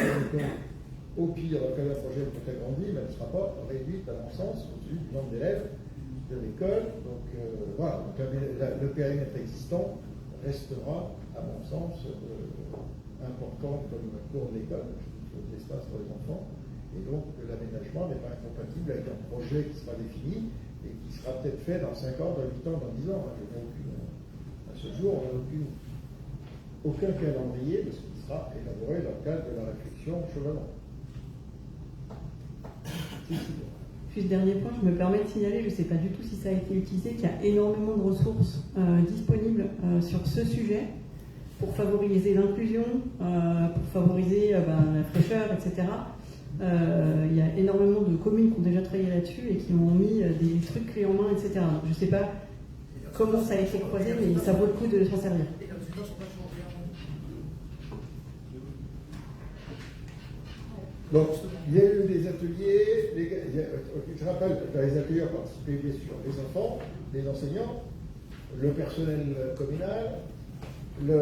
au pire, quand le projet peut être agrandi, mais elle ne sera pas réduite, à mon sens, au-dessus du nombre d'élèves de l'école. Donc voilà, donc, le périmètre existant restera, à mon sens, important comme cours de l'école, de l'espace pour les enfants. Et donc l'aménagement n'est pas incompatible avec un projet qui sera défini et qui sera peut-être fait dans 5 ans, dans 8 ans, dans 10 ans. À ce jour, on n'a aucun calendrier de ce qui sera élaboré dans le cadre de la réflexion Chevalon. Juste dernier point, je me permets de signaler, je ne sais pas du tout si ça a été utilisé, qu'il y a énormément de ressources disponibles sur ce sujet pour favoriser l'inclusion, pour favoriser la fraîcheur, etc. Il y a énormément de communes qui ont déjà travaillé là-dessus et qui ont mis des trucs clés en main, etc. Donc, je ne sais pas comment ça a été croisé, mais ça vaut le coup de s'en servir. Donc, il y a eu des ateliers, je rappelle, dans les ateliers ont participé bien sûr les enfants, les enseignants, le personnel communal, les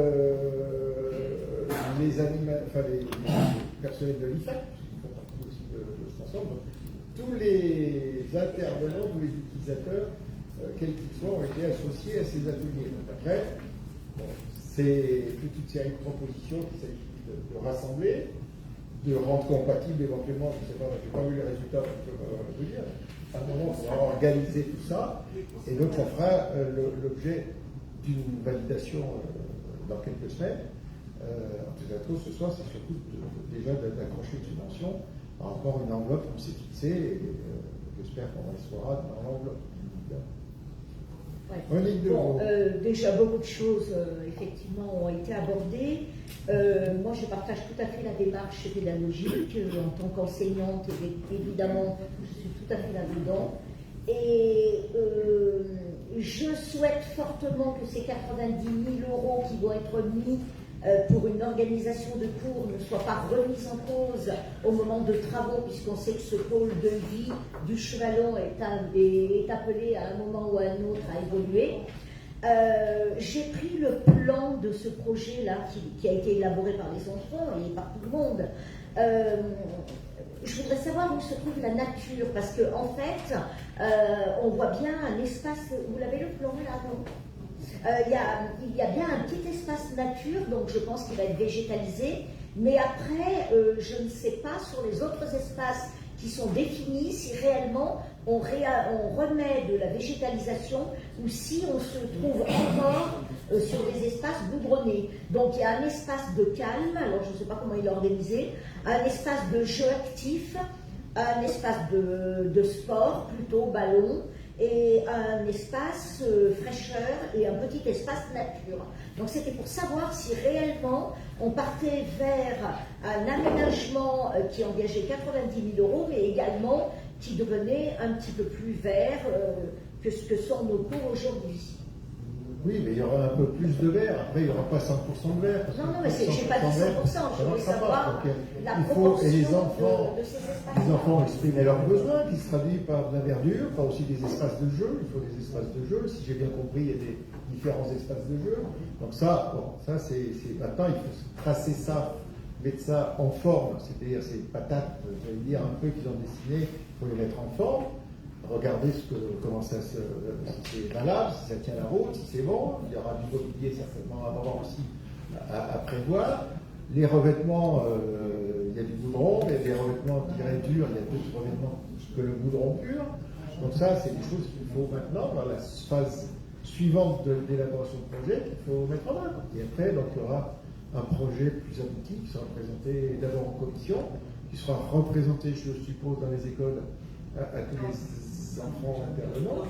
personnels de l'IFAC, qui font partie aussi de cet ensemble. Tous les intervenants, tous les utilisateurs, quels qu'ils soient, ont été associés à ces ateliers. Donc après, c'est toute une série de propositions qu'il s'agit de rassembler, de rendre compatible éventuellement, je ne sais pas, je n'ai pas vu les résultats, donc je peux vous dire. À un moment, on va organiser tout ça, et donc ça fera l'objet d'une validation dans quelques semaines. En tout cas, ce soir, c'est surtout déjà d'accrocher une subvention par rapport à une enveloppe qu'on s'est fixée, et j'espère qu'on restera dans l'enveloppe. Ouais. Déjà, beaucoup de choses, effectivement, ont été abordées. Moi, je partage tout à fait la démarche pédagogique. En tant qu'enseignante, évidemment, je suis tout à fait là-dedans. Et je souhaite fortement que ces 90 000 € qui vont être mis pour une organisation de cours ne soient pas remis en cause au moment de travaux, puisqu'on sait que ce pôle de vie du Chevalon est appelé à un moment ou à un autre à évoluer. J'ai pris le plan de ce projet-là qui a été élaboré par les enfants et par tout le monde. Je voudrais savoir où se trouve la nature, parce qu'en fait, on voit bien un espace. Vous l'avez le plan là, non? Il y a bien un petit espace nature, donc je pense qu'il va être végétalisé. Mais après, je ne sais pas sur les autres espaces qui sont définis si réellement on remet de la végétalisation ou si on se trouve encore sur des espaces goudronnés. Donc il y a un espace de calme, alors je ne sais pas comment il est organisé, un espace de jeu actif, un espace de sport, plutôt ballon, et un espace fraîcheur et un petit espace nature. Donc c'était pour savoir si réellement on partait vers un aménagement qui engageait 90 000 €, mais également qui devenait un petit peu plus vert que ce que sont nos cours aujourd'hui. Oui, mais il y aura un peu plus de verre. Après, il n'y aura pas 100% de verre. Non, mais je n'ai pas dit 100%. Je voulais savoir la proportion de ces espaces. Les enfants exprimer leurs besoins, qui se traduisent par de la verdure, par aussi des espaces de jeu. Il faut des espaces de jeu. Si j'ai bien compris, il y a des différents espaces de jeu. Donc ça, c'est maintenant, il faut tracer ça, mettre ça en forme. C'est-à-dire ces patates, j'allais dire, un peu qu'ils ont dessinées, il faut les mettre en forme. Regardez comment si c'est valable, si ça tient la route, si c'est bon. Il y aura du mobilier certainement à voir aussi à prévoir. Les revêtements, il y a du goudron, il y a des revêtements, je dirais, durs, il y a d'autres revêtements que le goudron pur. Donc ça, c'est des choses qu'il faut maintenant, dans la phase suivante de l'élaboration de projet, qu'il faut mettre en œuvre. Et après, donc, il y aura un projet plus abouti qui sera présenté d'abord en commission, qui sera représenté, je suppose, dans les écoles à tous les enfants intervenants,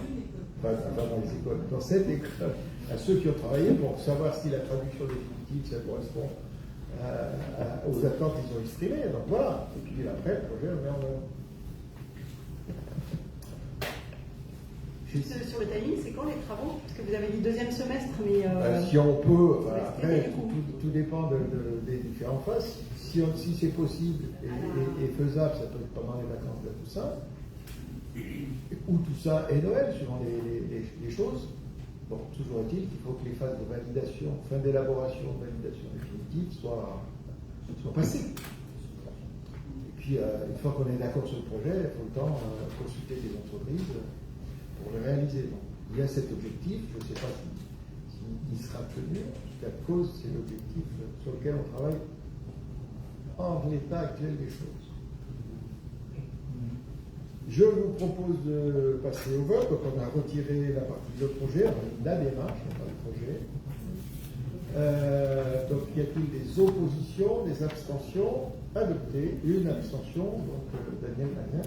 enfin dans les écoles, dans cette école, à ceux qui ont travaillé pour savoir si la traduction définitive, ça correspond aux attentes qu'ils ont exprimées. Donc voilà. Et puis après, le projet, on met en œuvre. Juste sur le timing, c'est quand les travaux? Parce que vous avez dit deuxième semestre, mais... Si on peut, après, tout dépend des différentes phases. Si c'est possible et faisable, ça peut être pendant les vacances de Toussaint, ou Toussaint et Noël, suivant les choses. Bon, toujours est-il qu'il faut que les phases de validation, fin d'élaboration, validation définitive soient passées. Et puis, une fois qu'on est d'accord sur le projet, il faut le temps consulter les entreprises pour le réaliser. Donc, il y a cet objectif, je ne sais pas s'il sera tenu, en tout cas, cause, c'est l'objectif sur lequel on travaille en l'état actuel des choses. Je vous propose de passer au vote. Donc on a retiré la partie de projet, la démarche, pas le projet. Donc y a-t-il des oppositions, des abstentions? Adopté, une abstention, donc Daniel Magnin.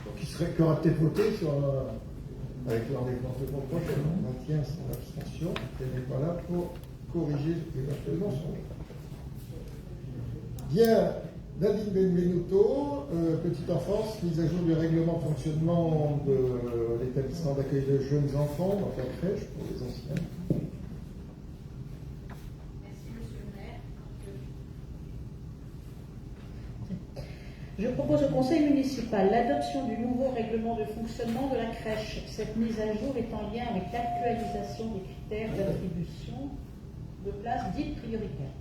Donc qui aura peut-être voté avec l'enlèvement de mon projet. On maintient son abstention, elle n'est pas là pour corriger éventuellement son vote. Bien, Nadine Benvenuto, petite enfance, mise à jour du règlement de fonctionnement de l'établissement d'accueil de jeunes enfants, donc la crèche pour les anciens. Merci, monsieur le maire. Je propose au conseil municipal l'adoption du nouveau règlement de fonctionnement de la crèche. Cette mise à jour est en lien avec l'actualisation des critères d'attribution de places dites prioritaires.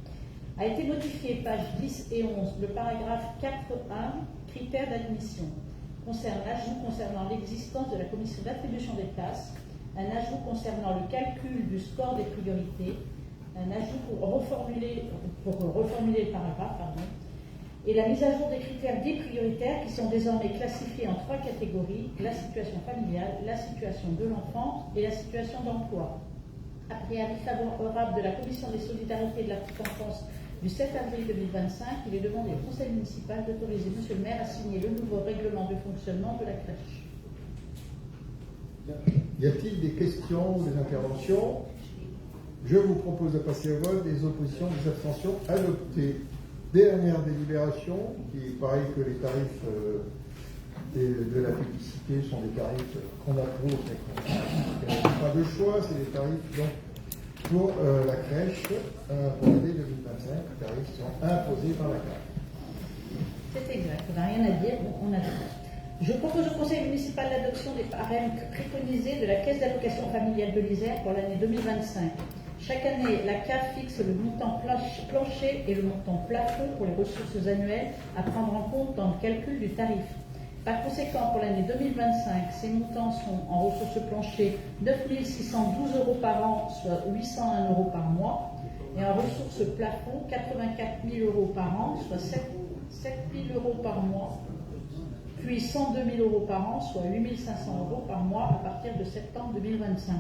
A été modifié, pages 10 et 11, le paragraphe 4.1, critères d'admission, concerne l'ajout concernant l'existence de la commission d'attribution des places, un ajout concernant le calcul du score des priorités, un ajout pour reformuler le paragraphe, et la mise à jour des critères dits prioritaires qui sont désormais classifiés en 3 catégories: la situation familiale, la situation de l'enfant et la situation d'emploi. Après avis favorable de la Commission des solidarités de la petite enfance du 7 avril 2025, il est demandé au conseil municipal d'autoriser monsieur le maire à signer le nouveau règlement de fonctionnement de la crèche. Y a-t-il des questions ou des interventions? Je vous propose de passer au vote. Des oppositions, des abstentions, adoptées. Dernière délibération, qui est pareil que les tarifs de la publicité sont des tarifs qu'on approuve, mais qu'on n'a pas de choix, c'est des tarifs donc, pour la crèche pour l'année 2025. Les tarifs sont imposés par la CAF. C'est exact, on n'a rien à dire, on adopte. Je propose au conseil municipal l'adoption des barèmes préconisés de la caisse d'allocation familiale de l'Isère pour l'année 2025. Chaque année, la CAF fixe le montant plancher et le montant plafond pour les ressources annuelles à prendre en compte dans le calcul du tarif. Par conséquent, pour l'année 2025, ces montants sont en ressources plancher 9 612 euros par an, soit 801 euros par mois, et en ressources plafond 84 000 euros par an, soit 7 000 euros par mois, puis 102 000 euros par an, soit 8 500 euros par mois à partir de septembre 2025.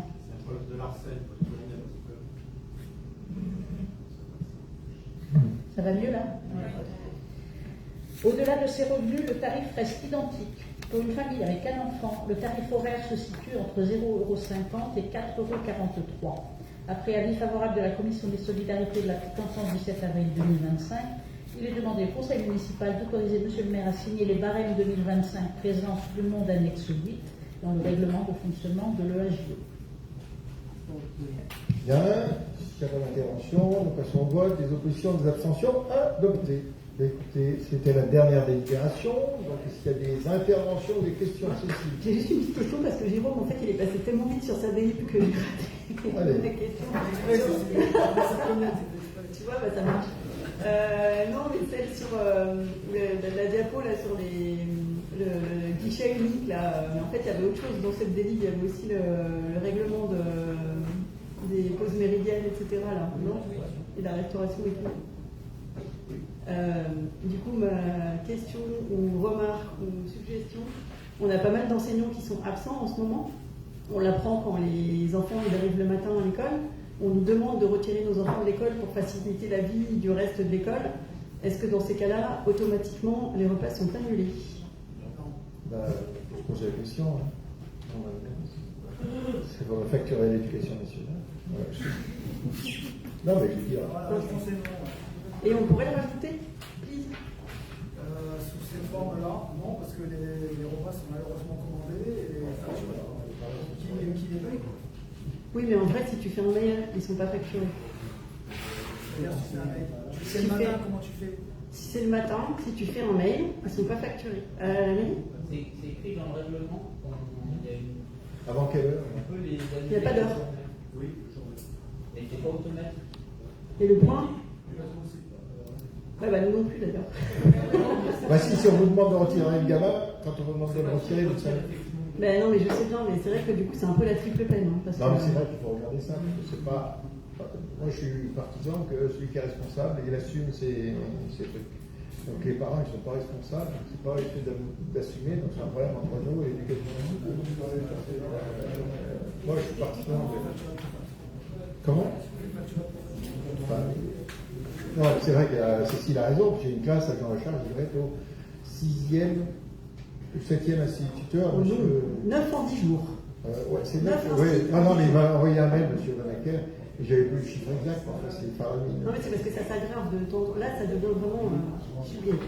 Ça va mieux là? Au-delà de ces revenus, le tarif reste identique. Pour une famille avec un enfant, le tarif horaire se situe entre 0,50 € et 4,43 €. Après avis favorable de la Commission des solidarités de la petite enfance du 7 avril 2025, il est demandé au conseil municipal d'autoriser monsieur le maire à signer les barèmes 2025 présents sous le nom d'annexe 8 dans le règlement de fonctionnement de l'EHV. Bien, s'il n'y a pas d'intervention, nous passons au vote. Des oppositions, des abstentions, adoptées. Écoutez, c'était la dernière délibération. Donc, est-ce qu'il y a des interventions, des questions? J'ai juste une petite question parce que Jérôme, en fait, il est passé tellement vite sur sa délib que j'ai raté la question. Tu vois, ça marche. Non, mais celle sur la diapo là, sur le guichet unique, là, mais en fait, il y avait autre chose dans cette délib. Il y avait aussi le règlement des pauses méridiennes, etc. Là, non, et la restauration et tout. Du coup, ma question ou remarque ou suggestion, on a pas mal d'enseignants qui sont absents en ce moment. On l'apprend quand les enfants ils arrivent le matin à l'école. On nous demande de retirer nos enfants de l'école pour faciliter la vie du reste de l'école. Est-ce que dans ces cas-là, automatiquement, les repas sont annulés? Je pose la question. Hein. C'est pour facturer l'éducation nationale. Ouais. Non, mais je veux dire. Et on pourrait le rajouter, please. Sous cette forme-là, non, parce que les repas sont malheureusement commandés et les factures qui les payent. Oui, mais en vrai, si tu fais un mail, ils ne sont pas facturés. Si c'est le matin, comment tu fais? Si c'est le matin, si tu fais un mail, ils ne sont pas facturés. La mairie? C'est écrit dans le règlement. Avant quelle heure? Il n'y a pas d'heure. Oui. Mais c'est pas automatique. Et le point? Nous non plus d'ailleurs. Si on vous demande de retirer le gamin, quand on vous demande de le retirer, vous savez. Non, mais je sais bien, mais c'est vrai que du coup, c'est un peu la triple peine. Hein, parce non, mais que... c'est vrai qu'il faut regarder ça. C'est pas... Moi, je suis partisan que celui qui est responsable, il assume ses trucs. Donc les parents, ils ne sont pas responsables. C'est pas le fait d'assumer, donc c'est un problème entre nous et l'éducation. Moi, je suis partisan de... Comment? Non, c'est vrai que Cécile a raison. J'ai une classe à Jean Richard, je dirais au 6e ou 7e instituteur. 9 en 10 jours. Ouais, c'est 9. Ouais. Non, mais il m'a envoyé un mail, M. Vanacker, et J'avais plus le chiffre exact, enfin c'est faramineux. Non, mais c'est parce que ça s'aggrave de temps. Là, ça devient vraiment sublime.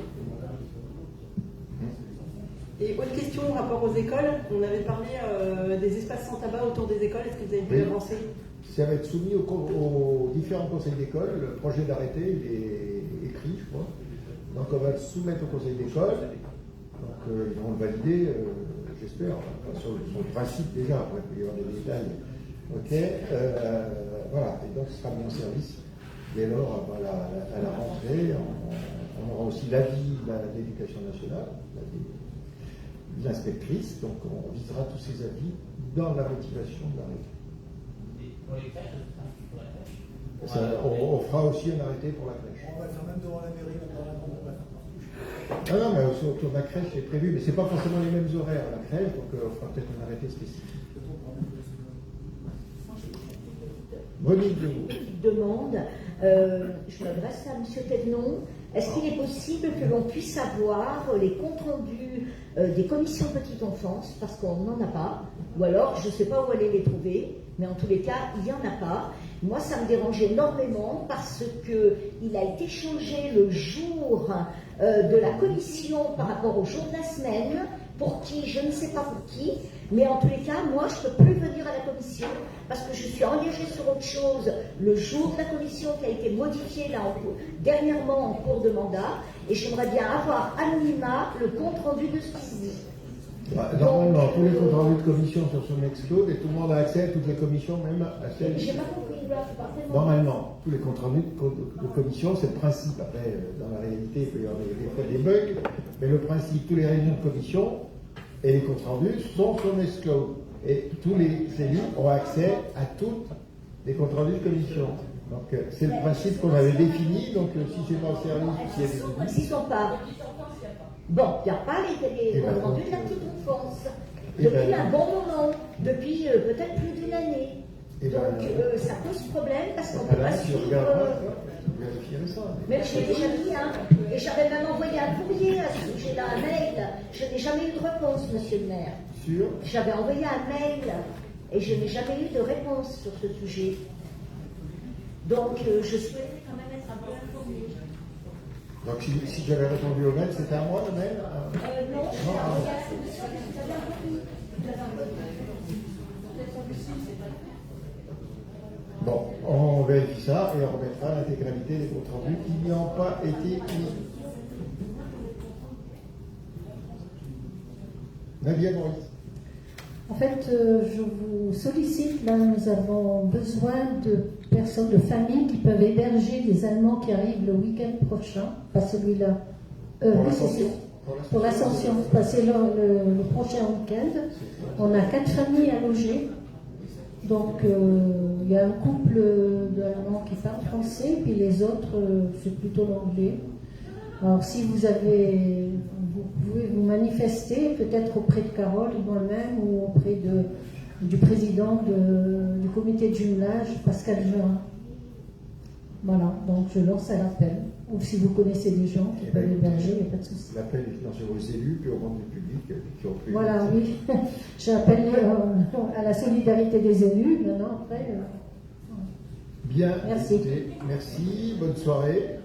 Et autre question en rapport aux écoles, on avait parlé des espaces sans tabac autour des écoles, est-ce que vous avez pu avancer? Ça va être soumis aux différents conseils d'école, le projet d'arrêté il est écrit, je crois. Donc on va le soumettre au conseil d'école, donc ils vont le valider, j'espère, enfin, sur le principe déjà, après il peut y avoir des détails. Ok, voilà, et donc ce sera mis en service dès lors à la rentrée. On aura aussi l'avis de l'éducation nationale, l'avis de l'inspectrice, donc on visera tous ces avis dans la motivation de l'arrêté. On fera aussi un arrêté pour la crèche. On va faire même devant la mairie, Ah non, mais autour de la crèche c'est prévu, mais c'est pas forcément les mêmes horaires à la crèche, donc on fera peut-être un arrêté spécifique. Demande, je m'adresse à M. Thévenon. Est-ce qu'il est possible que l'on puisse avoir les comptes rendus des commissions petite enfance, parce qu'on n'en a pas, ou alors je ne sais pas où aller les trouver, mais en tous les cas, il n'y en a pas. Moi, ça me dérange énormément parce qu'il a été changé le jour de la commission par rapport au jour de la semaine. Pour qui, je ne sais pas pour qui, mais en tous les cas, moi, je ne peux plus venir à la commission parce que je suis engagée sur autre chose le jour de la commission qui a été modifié là, dernièrement en cours de mandat, et j'aimerais bien avoir à minima le compte rendu de ce qui se dit. Normalement, tous les comptes rendus de commission sont sur Nextcloud et tout le monde a accès à toutes les commissions, même à celles. J'ai pas compris, Normalement, tous les comptes rendus de commission, c'est le principe. Après, dans la réalité, il peut y avoir des bugs, mais le principe, tous les réunions de commission et les comptes rendus sont sur Nextcloud. Et tous les élus ont accès à toutes les comptes rendus de commission. Donc, c'est le principe qu'on avait défini. Donc, si c'est pas le service, s'il y a des Ils ne sont pas. Bon, il n'y a pas les comptes rendus de la petite enfance. Depuis un bon moment, depuis peut-être plus d'une année. Donc ça pose problème parce qu'on ne peut pas suivre. Mais je l'ai déjà mis, hein. Et j'avais même envoyé un courrier à ce sujet-là, un mail. Je n'ai jamais eu de réponse, monsieur le maire. Sûr? J'avais envoyé un mail et je n'ai jamais eu de réponse sur ce sujet. Donc je souhaitais quand même être un peu informée. Donc si j'avais répondu au mail, c'était à moi le mail? Non, je l'ai envoyé à la commission, vous avez un copie. Bon, on vérifie ça et on remettra l'intégralité des comptes rendus qui n'ont pas été mis. Nadia Maurice. En fait, je vous sollicite, là nous avons besoin de personnes, de familles qui peuvent héberger des Allemands qui arrivent le week-end prochain, pas celui-là. Pour l'Ascension, passer le prochain week-end. On a 4 familles à loger. Donc, il y a un couple d'Allemands qui parlent français, puis les autres, c'est plutôt l'anglais. Alors, si vous pouvez vous manifester, peut-être auprès de Carole ou moi-même, ou auprès du président du comité de jumelage, Pascal Jean. Voilà, donc je lance un appel. Ou si vous connaissez des gens qui peuvent héberger, il n'y a pas de souci. L'appel est lancé aux élus, puis au monde du public qui ont pris. Voilà, oui. J'ai appelé à la solidarité des élus. Maintenant, après. Bien, merci. Écoutez, merci, bonne soirée.